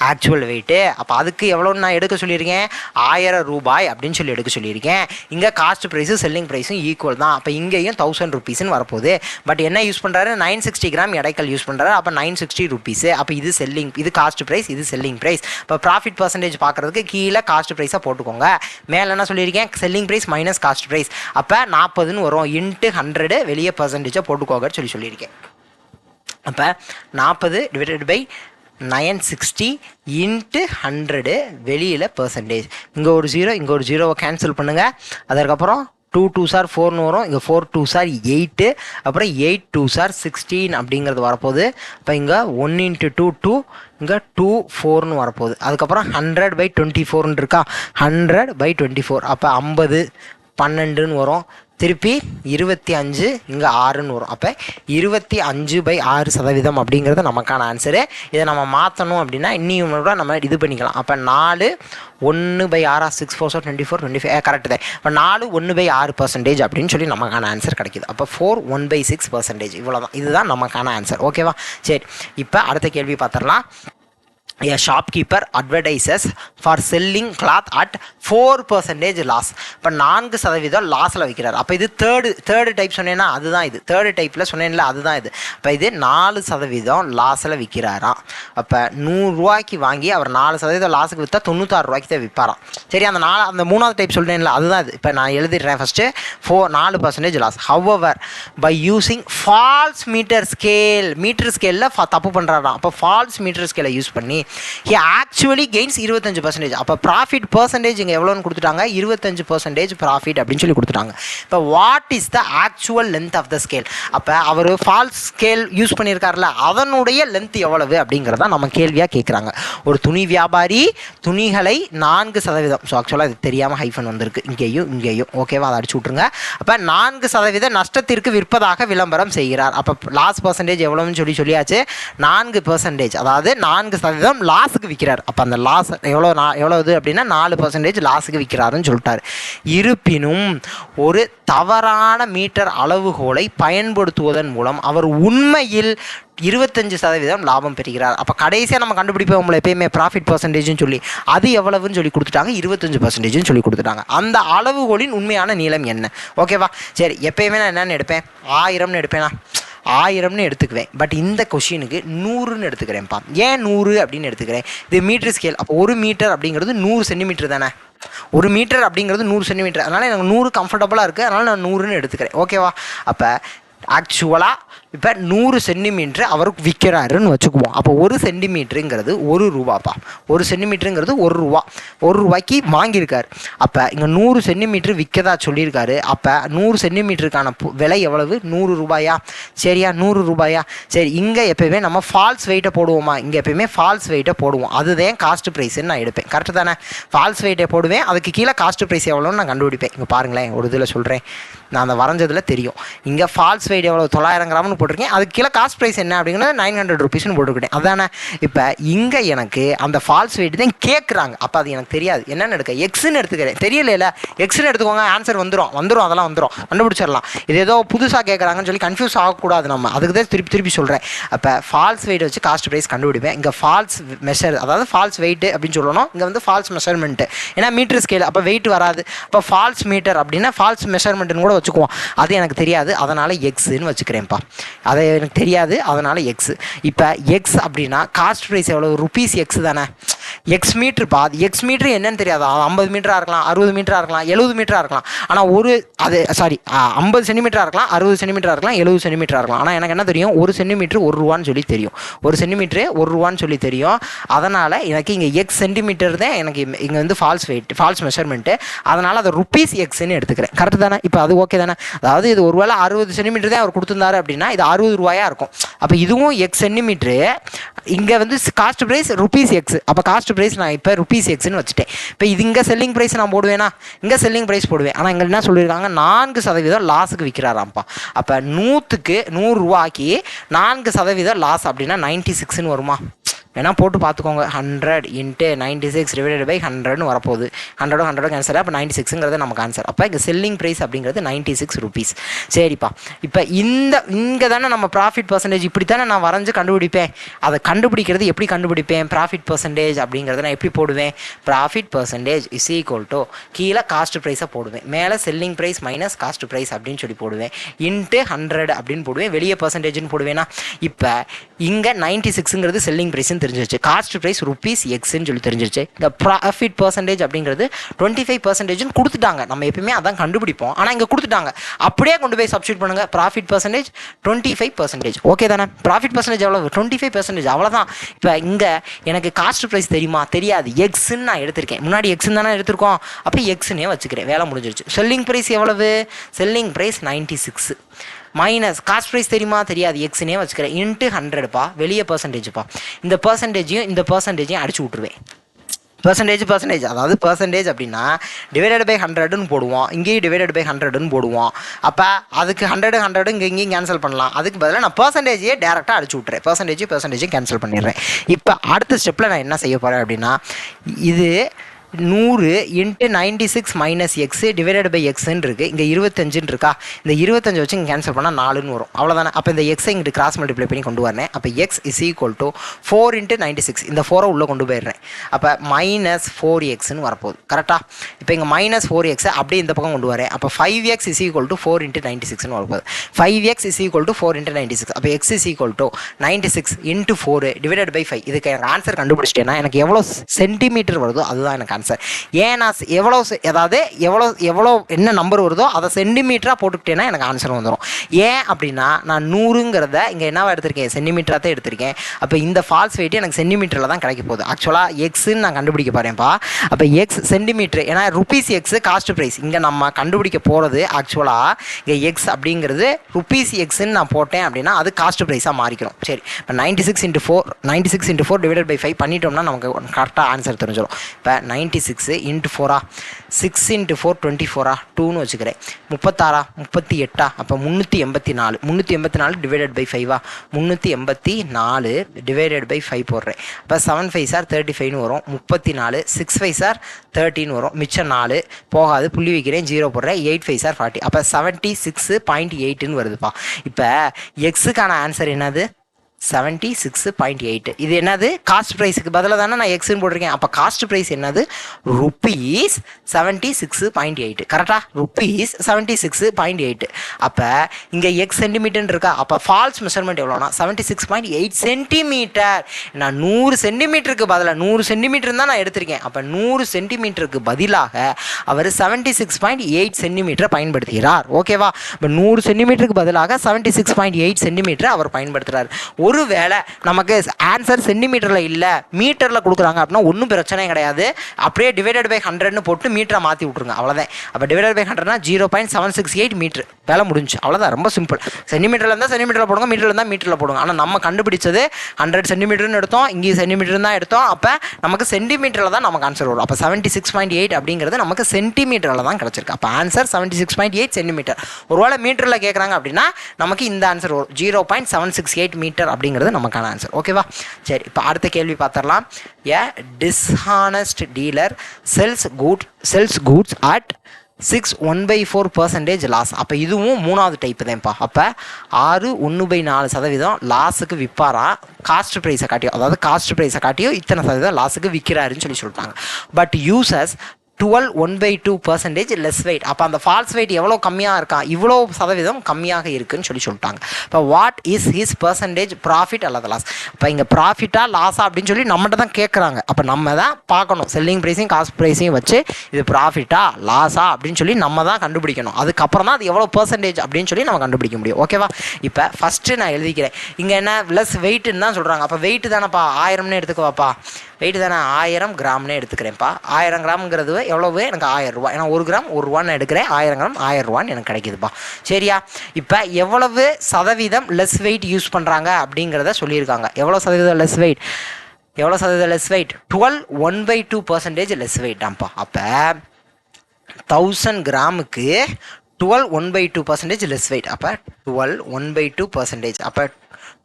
ஆக்சுவல் வெயிட்டு. அப்போ அதுக்கு எவ்வளோன்னு நான் எடுக்க சொல்லியிருக்கேன், 1000 ரூபாய் அப்படின்னு சொல்லி எடுக்க சொல்லியிருக்கேன். இங்கே காஸ்ட் ப்ரைஸும் செல்லிங் ப்ரைஸும் ஈக்குவல் தான். அப்போ இங்கேயும் 1000 ருபீஸ்ன்னு வரப்போகுது. பட் என்ன யூஸ் பண்ணுறாரு, 960 கிராம் எடைக்கல் யூஸ் பண்ணுறாரு. அப்போ 960 ருபீஸு. அப்போ இது செல்லிங், இது காஸ்ட் ப்ரைஸ், இது செல்லிங் ப்ரைஸ். இப்போ ப்ராஃபிட் பர்சன்டேஜ் பார்க்குறதுக்கு கீழே காஸ்ட் ப்ரைஸாக போட்டுக்கோங்க. மேலே என்ன சொல்லியிருக்கேன், selling price minus cost price. அப்போ 40ன்னு வரும். இன்ட்டு 100 வெளியே பர்சன்டேஜாக போட்டுக்கோங்கன்னு சொல்லியிருக்கேன். அப்போ 40 டிவைடட் பை 960 இன்ட்டு 100 வெளியில் பர்சன்டேஜ். இங்கே ஒரு 0, இங்கே ஒரு 0வை கேன்சல் பண்ணுங்கள். அதற்கப்புறம் 2 2s are 4ன்னு வரும், இங்கே 4 2s are 8, அப்புறம் 8 2s are 16 அப்படிங்கிறது வரப்போகுது. இப்போ இங்கே 1 × 2 2, இங்கே 2 4ன்னு வரப்போகுது. அதுக்கப்புறம் 100/24 இருக்கா, 100/24, அப்போ 50 12ன்னு வரும். திருப்பி 25 இங்கே 6ன்னு வரும். அப்போ 25/6% அப்படிங்கிறது நமக்கான ஆன்சரு. இதை நம்ம மாற்றணும் அப்படின்னா இன்னும் கூட நம்ம இது பண்ணிக்கலாம். அப்போ 4 1/6 6 4 24 25 கரெக்டு தான். இப்போ 4 1/6% அப்படின்னு சொல்லி நமக்கான ஆன்சர் கிடைக்கிது. அப்போ 4 1/6%. இவ்வளோதான், இதுதான் நமக்கான ஆன்சர். ஓகேவா? சரி, இப்போ அடுத்த கேள்வி பார்த்துடலாம். A shopkeeper advertises for selling cloth at 4% loss. இப்போ 4% லாஸில் விற்கிறார். அப்போ இது தேர்டு டைப் சொன்னேன்னா அதுதான் இது. தேர்டு டைப்பில் சொன்னேன்ல அதுதான் இது. இப்போ இது 4% லாஸில் விற்கிறாராம். அப்போ 100 ரூபாய்க்கு வாங்கி அவர் 4% லாஸுக்கு விற்றா 96 ரூபாய்க்கு தான் விற்பாராம். சரி, அந்த மூணாவது டைப் சொல்கிறேன்ல அதுதான் இது. இப்போ நான் எழுதிடுறேன். First 4% loss. However by using false metre ஸ்கேலில் தப்பு பண்ணுறாராம். அப்போ ஃபால்ஸ் மீட்டர் ஸ்கேலை யூஸ் பண்ணி he actually gains 25%. அப்போ ப்ராஃபிட் பர்சன்டேஜ் இங்கே எவ்வளோன்னு கொடுத்துட்டாங்க, 25% ப்ராஃபிட் அப்படின்னு சொல்லி கொடுத்துட்டாங்க. இப்போ what is the actual length of the scale? அப்போ அவர் ஃபால்ஸ் ஸ்கேல் யூஸ் பண்ணியிருக்காருல அதனுடைய லென்த் எவ்வளவு அப்படிங்கிறத நம்ம கேள்வியாக கேட்குறாங்க. ஒரு துணி வியாபாரி துணிகளை 4%, ஸோ ஆக்சுவலாக இது தெரியாமல் ஹைஃபன் வந்திருக்கு இங்கேயும் ஓகேவா, அதை அடிச்சு விட்ருங்க. அப்போ 4% நஷ்டத்திற்கு விற்பதாக விளம்பரம் செய்கிறார். அப்போ லாஸ் பர்சன்டேஜ் எவ்வளோன்னு சொல்லியாச்சு, 4%. அதாவது 4% லாஸுக்கு விற்கிறார். அப்போ அந்த லாஸ் எவ்வளவு அப்படின்னா 4% லாஸுக்கு விற்கிறாருன்னு சொல்லிட்டாரு. இருப்பினும் ஒரு தவறான மீட்டர் அளவுகோலை பயன்படுத்துவதன் மூலம் அவர் உண்மையில் 25% லாபம் பெறுகிறார். அப்போ கடைசியாக நம்ம கண்டுபிடிப்போம் எப்பயுமே ப்ராஃபிட் பர்சன்டேஜ்னு சொல்லி, அது எவ்வளவுன்னு சொல்லி கொடுத்துட்டாங்க, 25% சொல்லி கொடுத்துட்டாங்க. அந்த அளவுகோலின் உண்மையான நீளம் என்ன? ஓகேவா? சரி, எப்பயுமே நான் என்னென்னு எடுப்பேன், 1000ன்னு எடுப்பேனா, 1000ன்னு எடுத்துக்குவேன். பட் இந்த கொஷினுக்கு 100ன்னு எடுத்துக்கிறேன்ப்பா. ஏன் 100 அப்படின்னு எடுத்துக்கிறேன்? இது மீட்டர் ஸ்கேல். அப்போ 1 மீட்டர் அப்படிங்கிறது 100 சென்டிமீட்டர் தானே. 1 மீட்டர் அப்படிங்கிறது 100 சென்டிமீட்டர். அதனால் எனக்கு 100 கம்ஃபர்டபுளாக இருக்குது. அதனால் நான் 100ன்னு எடுத்துக்கிறேன். ஓகேவா? அப்போ ஆக்சுவலாக இப்போ 100 சென்டிமீட்ரு அவருக்கு விற்கிறாருன்னு வச்சுக்குவோம். அப்போ 1 சென்டிமீட்டருங்கிறது 1 ரூபாப்பா. 1 சென்டிமீட்டருங்கிறது 1 ரூபா. 1 ரூபாய்க்கு வாங்கியிருக்காரு. அப்போ இங்கே 100 சென்டிமீட்ரு விற்கதா சொல்லியிருக்காரு. அப்போ 100 சென்டிமீட்டருக்கான விலை எவ்வளவு? 100 ரூபாயா? சரியா, 100 ரூபாயா? சரி, இங்கே எப்போயுமே நம்ம ஃபால்ஸ் வெயிட்டை போடுவோமா? இங்கே எப்போயுமே ஃபால்ஸ் வெயிட்டை போடுவோம். அதுதான் காஸ்ட் ப்ரைஸ்ன்னு நான் எடுப்பேன். கரெக்டு தானே? ஃபால்ஸ் வெயிட்டை போடுவேன். அதுக்கு கீழே காஸ்ட் ப்ரைஸ் எவ்வளோன்னு நான் கண்டுபிடிப்பேன். இங்கே பாருங்களேன், ஒரு இதில் சொல்கிறேன், நான் அந்த வரைஞ்சதில் தெரியும். இங்கே ஃபால்ஸ் வெயிட் எவ்வளோ, 900 கிராம்னு போட்டிருக்கேன். அதுக்கு கீழே காஸ்ட் ப்ரைஸ் என்ன அப்படிங்கிறது 900 ருபீஸ்னு போட்டுக்கிட்டேன். அதானே? இப்போ இங்கே எனக்கு அந்த ஃபால்ஸ் வெயிட் தான் கேட்குறாங்க. அப்போ அது எனக்கு தெரியாது, என்னென்னு எடுக்க, எக்ஸ்ன்னு எடுத்துக்கிறேன். தெரியல, எக்ஸ்ன்னு எடுத்துக்கோங்க, ஆன்சர் வந்துடும், அதெல்லாம் வந்துடும், கண்டுபிடிச்சிடலாம். இது ஏதோ புதுசாக கேட்குறாங்கன்னு சொல்லி கன்ஃபியூஸ் ஆகக்கூடாது நம்ம, அதுக்கு தான் திருப்பி சொல்கிறேன். அப்போ ஃபால்ஸ் வெயிட் வச்சு காஸ்ட் ப்ரைஸ் கண்டுபிடிப்பேன். இங்கே ஃபால்ஸ் மெஷர், அதாவது ஃபால்ஸ் வெயிட் அப்படின்னு சொல்லணும். இங்கே வந்து ஃபால்ஸ் மெஷர்மெண்ட்டு, ஏன்னா மீட்டர் ஸ்கேல், அப்போ வெயிட் வராது. அப்போ ஃபால்ஸ் மீட்டர் அப்படின்னா ஃபால்ஸ் மெஷர்மெண்ட்டுன்னு கூட வச்சுக்குவோம். அது எனக்கு தெரியாது, அதனால் எக்ஸ்ன்னு வச்சுக்கிறேன்ப்பா. அதை எனக்கு தெரியாது, அதனால் எக்ஸ். இப்போ எக்ஸ் அப்படின்னா காஸ்ட் ப்ரைஸ் எவ்வளோ, ருபீஸ் எக்ஸ் தானே. எக்ஸ் மீட்டருப்பா. அது எக்ஸ் மீட்ரு என்னன்னு தெரியாது. 50 மீட்டராக இருக்கலாம், 60 மீட்டராக இருக்கலாம், 70 மீட்டராக இருக்கலாம். ஆனால் 50 சென்டிமீட்டராக இருக்கலாம், 60 சென்டிமீட்டராக இருக்கலாம், 70 சென்டிமீட்டராக இருக்கலாம். ஆனால் எனக்கு என்ன தெரியும், 1 சென்டிமீட்டர் 1 ரூபான்னு சொல்லி தெரியும். 1 சென்டிமீட்டரு 1 ரூபான்னு சொல்லி தெரியும். அதனால் எனக்கு இங்கே எக்ஸ் சென்டிமீட்டர் தான் எனக்கு இங்கே வந்து ஃபால்ஸ் வெயிட், ஃபால்ஸ் மெஷர்மெண்ட்டு. அதனால் அதை ருபீஸ் எக்ஸ்ன்னு எடுத்துக்கிறேன். கரெக்டு தானே? இப்போ அது ஓகே தானே? அதாவது இது ஒருவேளை 60 சென்டிமீட்டர் தான் அவர் கொடுத்துருந்தாரு அப்படின்னா இது 60 ரூபாயாக இருக்கும். அப்போ இதுவும் எக்ஸ் சென்டிமீட்ரு, இங்கே வந்து காஸ்ட் ப்ரைஸ் ருபீஸ் எக்ஸ். அப்போ காஸ்ட் ப்ரைஸ் நான் இப்போ ருபீஸ் எக்ஸ்ன்னு வச்சுட்டேன். இப்போ இது இங்கே செல்லிங் ப்ரைஸ் நான் போடுவேன்னா, இங்கே செல்லிங் ப்ரைஸ் போடுவேன். ஆனால் இங்கே என்ன சொல்லியிருக்காங்க, 4% லாஸுக்கு விற்கிறாராம்ப்பா. அப்போ 100க்கு 100 ரூபாய்க்கு 4% லாஸ் அப்படின்னா 96ன்னு வருமா? வேணால் போட்டு பார்த்துக்கோங்க. 100 × 96 / 100ன்னு வரப்போகுது. 100 கேன்சர். அப்போ 96ங்கிறது நமக்கு ஆன்சர். அப்போ இங்கே செல்லிங் ப்ரைஸ் அப்படிங்கிறது 96 ருபீஸ். சரிப்பா, இப்போ இங்கே தானே நம்ம ப்ராஃபிட் பர்சன்டேஜ் இப்படி தானே நான் வரைஞ்சு கண்டுபிடிப்பேன். அதை கண்டுபிடிக்கிறது எப்படி கண்டுபிடிப்பேன்? ப்ராஃபிட் பர்சன்டேஜ் அப்படிங்கிறத நான் எப்படி போடுவேன்? ப்ராஃபிட் பர்சன்டேஜ் = கீழே காஸ்ட் ப்ரைஸை போடுவேன், மேலே selling price minus cost price அப்படின்னு சொல்லி போடுவேன், × 100 அப்படின்னு போடுவேன், வெளியே பர்சன்டேஜ்னு போடுவேன்னா. இப்போ இங்கே 96ங்கிறது செல்லிங் ப்ரைஸ்ன்னு எக்ஸ்ன்னு தெரிஞ்சிருச்சு, காஸ்ட் ப்ரைஸ் ருபீஸ் எக்ஸ்ன்னு சொல்லி தெரிஞ்சிருச்சு. இந்த ப்ராஃபிட் பர்சன்டேஜ் அப்படிங்கிறது 25% கொடுத்துட்டாங்க. நம்ம எப்பயுமே அதான் கண்டுபிடிப்போம், ஆனால் இங்கே கொடுத்துட்டாங்க. அப்படியே கொண்டு போய் சப்ஸ்டியூட் பண்ணுங்க. Profit percentage 25%. ஓகே தானே? ப்ராஃபிட் பர்சன்டேஜ் எவ்வளோ? 25%. அவ்வளோதான். இப்போ இங்கே எனக்கு காஸ்ட் ப்ரைஸ் தெரியுமா? தெரியாது. எக்ஸ்ன்னு நான் எடுத்திருக்கேன். முன்னாடி எக்ஸ்ன்னு தானே எடுத்திருக்கோம், அப்போ எக்ஸ்னே வச்சுக்கிறேன். வேலை முடிஞ்சிருச்சு. செல்லிங் ப்ரைஸ் எவ்வளவு? Selling price 96 minus cost price தெரியுமா? தெரியாது. எக்ஸ்னே வச்சுக்கிறேன். இன்ட்டு 100பா, வெளியே பர்சன்டேஜ்ப்பா. இந்த பர்சன்டேஜையும் அடிச்சு விட்ருவேன். பர்சன்டேஜ் அதாவது பர்சன்டேஜ் அப்படின்னா டிவைடட் பை 100ன்னு போடுவோம், இங்கேயும் டிவைடட் பை 100ன்னு போடுவோம். அப்போ அதுக்கு 100 இங்கேயும் கேன்சல் பண்ணலாம். அதுக்கு பதிலாக நான் பர்சன்டேஜையே டேரெக்டாக அடிச்சு விட்றேன். பர்சன்டேஜையும் கேன்சல் பண்ணிடுறேன். இப்போ அடுத்த ஸ்டெப்பில் நான் என்ன செய்ய போகிறேன் அப்படின்னா, இது 100 into 96 minus x divided by எக்ஸ்ன்னு இருக்குது. இங்கே 25 இருக்கா? இந்த 25 வச்சு இங்கே கேன்சல் பண்ணால் 4ன்னு வரும். அவ்வளோதானே? அப்போ இந்த எக்ஸை இங்கிட்டு கிராஸ் மல்டிப்ளை பண்ணி கொண்டு வரேன். அப்போ x is equal to 4 into 96. இந்த 4 உள்ளே கொண்டு போயிடுறேன். அப்போ மைனஸ் 4xன்னு வரப்போகுது. கரெக்டாக? இப்போ இங்கே மைனஸ் 4x அப்படியே இந்த பக்கம் கொண்டு வரேன். அப்போ 5x is equal to 4 into 96ன்னு வரப்போகுது. 5x is equal to 4 into 96. அப்போ x is equal to 96 into 4 divided by 5. இதுக்கு எனக்கு ஆன்சர் கண்டுபிடிச்சிட்டேன்னா எனக்கு எவ்வளோ சென்டிமீட்டர் வருதோ அதுதான் எனக்கு ஆன்சர். ஏன் நான் எவ்வளோ, அதாவது எவ்வளோ என்ன நம்பர் வருதோ அதை சென்டிமீட்டராக போட்டுக்கிட்டேன்னா எனக்கு ஆன்சர் வந்துடும். ஏன் அப்படின்னா நான் 100ங்கிறத இங்கே என்னவா எடுத்திருக்கேன்? சென்டிமீட்டராக தான் எடுத்திருக்கேன். அப்போ இந்த ஃபால்ஸ் வெயிட் எனக்கு சென்டிமீட்டரில் தான் கிடைக்க போகுது. ஆக்சுவலாக எக்ஸ்ன்னு நான் கண்டுபிடிக்க போகிறேன்ப்பா. அப்போ எக்ஸ் சென்டிமீட்டர், ஏன்னா ருபீஸ் எக்ஸ் காஸ்ட் ப்ரைஸ் இங்கே நம்ம கண்டுபிடிக்க போகிறது. ஆக்சுவலாக இங்கே எக்ஸ் அப்படிங்கிறது ருபீஸ் எக்ஸ்ன்னு நான் போட்டேன் அப்படின்னா அது காஸ்ட் ப்ரைஸாக மாறிக்கிறோம். சரி, இப்போ 96 இன்ட்டு 4 டிவைடட் பை 5 பண்ணிட்டோம்னா நமக்கு கரெக்டாக ஆன்சர் தெரிஞ்சிடும். இப்போ 96 இன்ட்டு 4 6 இன்ட்டு 4 24 2ன்னு வச்சுக்கிறேன். 36 38 அப்போ 384 டிவைடட் பை 5 384 டிவைடட் பை 5 போடுறேன். அப்போ 7 5 சார் 35ன்னு வரும். 34 6 5 சார் 13 வரும். மிச்சம் 4 போகாது, புள்ளி வைக்கிறேன், 0 போடுறேன். 8 5 சார் 40. அப்போ 76.8ன்னு வருதுப்பா. இப்போ எக்ஸுக்கான ஆன்சர் என்னது? 76.8. இது என்னது? காஸ்ட் ப்ரைஸுக்கு பதிலாக தானே நான் எக்ஸ்ன்னு போட்டிருக்கேன். அப்போ காஸ்ட் ப்ரைஸ் என்னது? ருபீஸ் 76.8. கரெக்டாக? ருபீஸ் 76.8. அப்போ இங்கே எக்ஸ் சென்டிமீட்டர் இருக்கா? அப்போ ஃபால்ஸ் மெஷர்மெண்ட் எவ்வளோனா 76.8 சென்டிமீட்டர். நான் 100 சென்டிமீட்டருக்கு பதிலாக 100 சென்டிமீட்டர் தான் நான் எடுத்திருக்கேன். அப்போ 100 சென்டிமீட்டருக்கு பதிலாக அவர் 76.8 சென்டிமீட்டரை பயன்படுத்துகிறார். ஓகேவா? இப்போ 100 சென்டிமீட்டருக்கு பதிலாக 76.8 சென்டிமீட்டர் அவர் பயன்படுத்துகிறார். ஒருவேளை நமக்கு ஆன்சர் சென்டிமீட்டரில் இல்லை மீட்டரில் கொடுக்குறாங்க அப்படின்னா ஒன்றும் பிரச்சனை கிடையாது. அப்படியே டிவைடட் பை 100ன்னு போட்டு மீட்டரை மாற்றி விட்ருங்க. அவ்வளோதான். அப்போ டிவைடட் பை 100னா 0.768 மீட்டர். வேலை முடிஞ்சு. அவ்வளோதான். ரொம்ப சிம்பிள். சென்டிமீட்டரில் இருந்தால் சென்டிமீட்டரில் போடுங்க, மீட்டரில் இருந்தால் மீட்டரில் போடுங்க. ஆனால் நம்ம கண்டுபிடிச்சது 100 சென்டிமீட்டர்னு எடுத்தோம், இங்கே சென்டிமீட்டர் தான் எடுத்தோம். அப்போ நமக்கு சென்டிமீட்டரில் தான் நமக்கு ஆன்சர் வரும். அப்போ 76.8 அப்படிங்கிறது நமக்கு சென்டிமீட்டரில் தான் கிடச்சிருக்கு. அப்போ ஆன்சர் 76.8 சென்டிமீட்டர். ஒருவேளை மீட்டரில் கேட்குறாங்க அப்படின்னா நமக்கு இந்த ஆன்சர் வரும் 0.768 மீட்டர் அப்படிங்கிறது நமக்கான ஆன்சர். ஓகேவா? சரி, இப்போ அடுத்த கேள்வி பார்த்துடலாம். A dishonest dealer sells goods at 1/4% loss. அப்போ இதுவும் 3வது டைப்பு தான்ப்பா. அப்போ 6.1/4% லாஸுக்கு விற்பாரா காஸ்ட் ப்ரைஸை காட்டியும், அதாவது காஸ்ட் ப்ரைஸை காட்டியும் இத்தனை சதவீதம் லாஸுக்கு விற்கிறாருன்னு சொல்லிட்டாங்க. But uses 12.1/2% less weight. அப்போ அந்த ஃபால்ஸ் வெயிட் எவ்வளோ கம்மியாக இருக்கா? இவ்வளோ சதவீதம் கம்மியாக இருக்குன்னு சொல்லிட்டாங்க. இப்போ what is his percentage profit அல்லது லாஸ்? இப்போ இங்கே ப்ராஃபிட்டா லாஸா அப்படின்னு சொல்லி நம்மகிட்ட தான் கேட்குறாங்க. அப்போ நம்ம தான் பார்க்கணும். செல்லிங் ப்ரைஸையும் காஸ்ட் ப்ரைஸையும் வச்சு இது ப்ராஃபிட்டா லாஸா அப்படின்னு சொல்லி நம்ம தான் கண்டுபிடிக்கணும். அதுக்கப்புறம் தான் அது எவ்வளோ பர்சன்டேஜ் அப்படின்னு சொல்லி நம்ம கண்டுபிடிக்க முடியும். ஓகேவா? இப்போ ஃபஸ்ட்டு நான் எழுதிக்கிறேன். இங்கே என்ன லெஸ் வெயிட்டுன்னு தான் சொல்கிறாங்க. அப்போ வெயிட்டு தானேப்பா 1000ன்னு எடுத்துக்குவாப்பா. வெயிட்டு தானே 1000 கிராம்னே எடுத்துக்கிறேன்ப்பா. 1000 கிராம்ங்கிறது எவ்வளவு? எனக்கு 1000 ரூபா. ஏன்னா 1 கிராம் 1 ரூபான்னு எடுக்கிறேன். 1000 கிராம் 1000 ரூபான்னு எனக்கு கிடைக்குதுப்பா. சரியா? இப்போ எவ்வளவு சதவீதம் லெஸ் வெயிட் யூஸ் பண்ணுறாங்க அப்படிங்கிறத சொல்லியிருக்காங்க. எவ்வளோ சதவீதம் லெஸ் வெயிட்? 12.1/2% லெஸ் வெயிட்டாம்ப்பா. அப்போ 1000 கிராமுக்கு 12.1/2% லெஸ் வெயிட். அப்போ 12.1/2%. அப்போ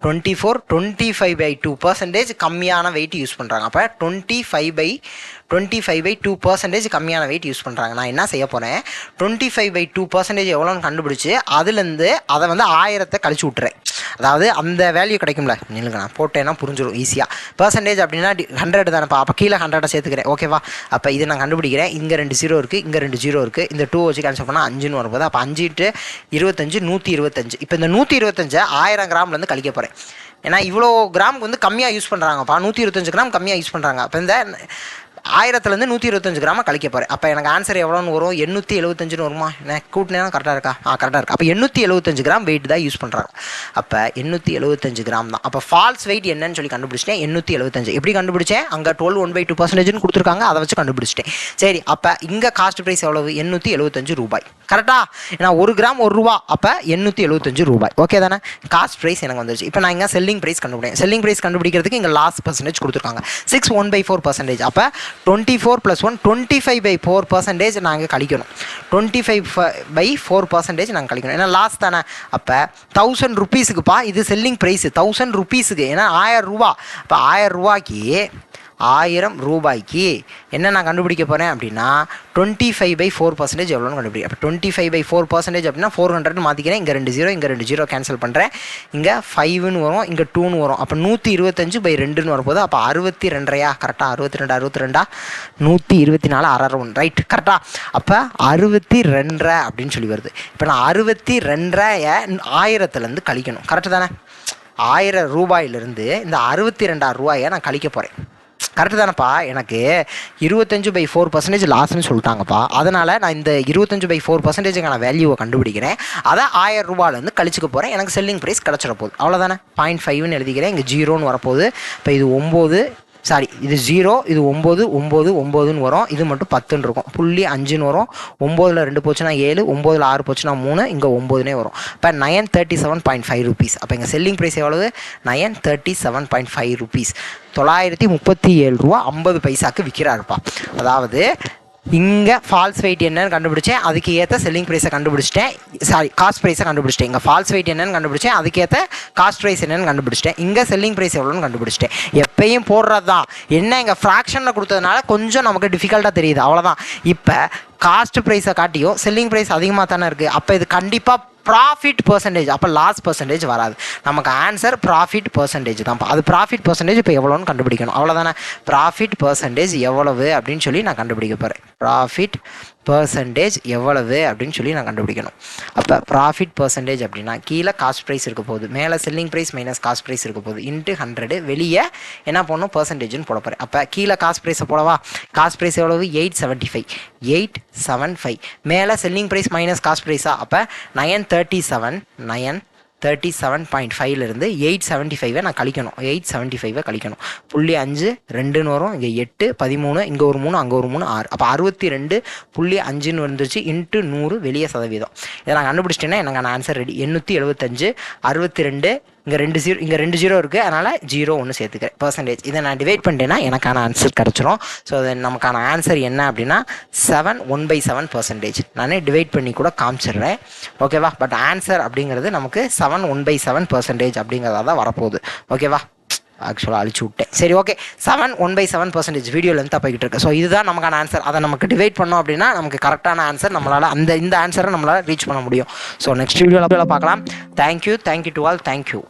25/2% கம்மியான வெயிட் யூஸ் பண்ணுறாங்க. அப்போ 25/2% கம்மியான வெயிட் யூஸ் பண்ணுறாங்க. நான் என்ன செய்ய போகிறேன்? 25/2% எவ்வளோன்னு கண்டுபிடிச்சி அதுலேருந்து அதை வந்து 1000 கழிச்சு விட்டுறேன். அதாவது அந்த வேல்யூ கிடைக்கும்ல, நில்லுங்க நான் போட்டேன்னா புரிஞ்சிடும் ஈஸியாக. பர்சன்டேஜ் அப்படின்னா 100 தானேப்பா. அப்போ கீழே 100 சேர்த்துக்கிறேன். ஓகேவா? அப்போ இதை நான் கண்டுபிடிக்கிறேன். இங்கே 2 0 இருக்குது, இங்கே 2 0 இருக்குது. இந்த 2 வச்சு கேன்சல் பண்ணால் 5ன்னு வரும்போது அப்போ 5 × 25 125. இப்போ இந்த 125 1000 கிராம்லேருந்து கழிக்க போகிறேன். ஏன்னா இவ்வளோ கிராமுக்கு வந்து கம்மியாக யூஸ் பண்ணுறாங்கப்பா, 125 கிராம் கம்மியாக யூஸ் பண்ணுறாங்க. அப்போ இந்த 1000லேருந்து 125 கிராம கழிக்க போகிறேன். அப்போ எனக்கு ஆன்சர் எவ்வளோன்னு வரும்? 875 வருமா? எனக்கு கூட்டினேன்னா கரெக்டாக இருக்கா? கரெக்டாக இருக்கா? அப்போ 875 கிராம் வெயிட் தான் யூஸ் பண்ணுறாங்க. அப்போ 875 கிராம் தான். அப்போ ஃபால்ஸ் வெயிட் என்னன்னு சொல்லி கண்டுபிடிச்சிட்டேன். 875 எப்படி கண்டுபிடிச்சேன்? அங்கே 12 கொடுத்துருக்காங்க, அதை வச்சு கண்டுபிடிச்சிட்டேன். சரி, அப்போ இங்கே காஸ்ட் ப்ரைஸ் எவ்வளவு? 875 ரூபாய். கரெக்டா? ஏன்னா 1 கிராம் 1 ரூபா, அப்போ 875 ரூபாய். ஓகே தானே? காஸ்ட் ப்ரைஸ் எனக்கு வந்துருச்சு. இப்போ நான் இங்கே செல்லிங் ப்ரைஸ் கண்டுபிடிக்கிறேன். செல்லிங் ப்ரைஸ் கண்டுபிடிக்கிறதுக்கு இங்கே லாஸ்ட் பர்சன்டேஜ் கொடுத்துருக்காங்க 6/1/4%. அப்போ 24 + 1 25/4% நாங்கள் கழிக்கணும். 25/4% நாங்கள் கழிக்கணும். ஏன்னா லாஸ்ட் தானே. அப்போ 1000 ரூபீஸுக்குப்பா இது செல்லிங் ப்ரைஸு. 1000 ரூபீஸுக்கு, ஏன்னா 1000 ரூபா. அப்போ 1000 ரூபாய்க்கு 1000 ரூபாய்க்கு என்ன நான் கண்டுபிடிக்க போகிறேன் அப்படின்னா 25/4% எவ்வளோன்னு கண்டுபிடிக்கிறேன். அப்போ 25/4% அப்படின்னா 400 மாற்றிக்கிறேன். இங்கே 2 0, இங்கே 2 0 கேன்சல் பண்ணுறேன். இங்கே 5ன்னு வரும், இங்கே 2ன்னு வரும். அப்போ 125/2ன்னு வரப்போகுது. அப்போ 62. கரெக்டாக? 62 124 1/2 ரைட் கரெக்டாக? அப்போ 62 அப்படின்னு சொல்லி வருது. இப்போ நான் 62 1000லேருந்து கழிக்கணும். கரெக்டு தானே? 1000 ரூபாயிலிருந்து இந்த 62,000 ரூபாயை நான் கழிக்க போகிறேன். கரெக்டு தானேப்பா? எனக்கு 25/4% லாஸ்ன்னு சொல்லிட்டாங்கப்பா. அதனால் நான் இந்த 25/4%க்கான வேல்யூவை கண்டுபிடிக்கிறேன். அதை 1000 ரூபாயிலேருந்து கழிச்சுக்க போகிறேன். எனக்கு செல்லிங் ப்ரைஸ் கிடச்சிட போகுது. அவ்வளோதானே? 0.5ன்னு எழுதிக்கிறேன். இங்கே 0ன்னு வரப்போகுது. இப்போ இது 9, சாரி இது 0, இது 9 9 9ன்னு வரும். இது மட்டும் 10ன்னு இருக்கும். 0.5ன்னு வரும். 9ல் 2 போச்சுன்னா 7, 9ல் 6 போச்சுன்னா 3, இங்கே 9னே வரும். இப்போ 937.5 ரூபீஸ். அப்போ எங்கள் செல்லிங் ப்ரைஸ் எவ்வளவு? 937.5 ரூபீஸ். 937 ரூபா 50 பைசாவுக்கு விற்கிறாருப்பா. அதாவது இங்கே ஃபால்ஸ் வெயிட் என்னன்னு கண்டுபிடிச்சேன், அதுக்கு ஏற்ற செல்லிங் ப்ரைஸை கண்டுபிடிச்சிட்டேன். சாரி, காஸ்ட் ப்ரைஸை கண்டுபிடிச்சிட்டேன். இங்கே ஃபால்ஸ் வெயிட் என்னன்னு கண்டுபிடிச்சேன், அதுக்கேற்ற காஸ்ட் ப்ரைஸ் என்னன்னு கண்டுபிடிச்சிட்டேன். இங்கே செல்லிங் ப்ரைஸ் எவ்வளோன்னு கண்டுபிடிச்சிட்டேன். எப்பயும் போடுறது தான். என்ன இங்கே ஃப்ராக்ஷனில் கொடுத்ததுனால கொஞ்சம் நமக்கு டிஃபிகல்ட்டாக தெரியுது, அவ்வளோதான். இப்போ காஸ்ட் ப்ரைஸை காட்டியும் செல்லிங் ப்ரைஸ் அதிகமாக தானே இருக்குது. அப்போ இது கண்டிப்பாக ப்ராஃபிட் பர்சன்டேஜ். அப்போ லாஸ் பர்சன்டேஜ் வராது. நமக்கு ஆன்சர் ப்ராஃபிட் பர்சன்டேஜ் தான். அது ப்ராஃபிட் பர்சன்டேஜ் இப்போ எவ்வளோன்னு கண்டுபிடிக்கணும், அவ்வளோதானே. ப்ராஃபிட் பர்சன்டேஜ் எவ்வளவு அப்படின்னு சொல்லி நான் கண்டுபிடிக்க போகிறேன். ப்ராஃபிட் பர்சன்டேஜ் எவ்வளவு அப்படின்னு சொல்லி நான் கண்டுபிடிக்கணும். அப்போ ப்ராஃபிட் பர்சன்டேஜ் அப்படின்னா கீழே காஸ்ட் ப்ரைஸ் இருக்க போகுது, மேலே selling price minus cost price இருக்க போகுது, இன்ட்டு 100, வெளியே என்ன பண்ணணும்? பர்சன்டேஜ்னு போட போகிறேன். அப்போ கீழே காஸ்ட் ப்ரைஸை போடவா? காஸ்ட் ப்ரைஸ் எவ்வளவு? 875. மேலே செல்லிங் ப்ரைஸ் மைனஸ் காஸ்ட் ப்ரைஸா? அப்போ 937.5லேருந்து 875 நான் கழிக்கணும். 875 கழிக்கணும். 0.5 2ன்னு வரும். இங்கே 8 13, இங்கே ஒரு 3, அங்கே ஒரு 3 6. அப்போ 62.5ன்னு வந்துருச்சு. இன்ட்டு 100, வெளியே சதவீதம். இதை நான் கண்டுபிடிச்சிட்டேன்னா எனக்கு நான் ஆன்சர் ரெடி. 875 62, இங்கே 2 0, இங்கே 2 0 இருக்குது. அதனால் 0 1 சேர்த்துக்கிறேன். பர்சன்டேஜ் இதை நான் டிவைட் பண்ணிட்டேன்னா எனக்கான ஆன்சர் கிடச்சிரும். ஸோ அது நமக்கான ஆன்சர் என்ன அப்படின்னா 7/1/7%. நானே டிவைட் பண்ணி கூட காமிச்சிடுறேன், ஓகேவா? பட் ஆன்சர் அப்படிங்கிறது நமக்கு 7/1/7% அப்படிங்கிறதா தான் வரப்போகுது, ஓகேவா? ஆக்சுவலாக அழிச்சு விட்டேன். சரி, ஓகே. 7/1/7% வீடியோ லென்த்தாக போய்கிட்டு இருக்கு. ஸோ இதுதான் நமக்கான ஆன்சர். அதை நமக்கு டிவைட் பண்ணோம் அப்படின்னா நமக்கு கரெக்டான ஆன்சர் நம்மளால் இந்த ஆன்சரை நம்மளால் ரீச் பண்ண முடியும். ஸோ நெக்ஸ்ட் வீடியோவில் பார்க்கலாம். Thank you to all. தேங்க்யூ.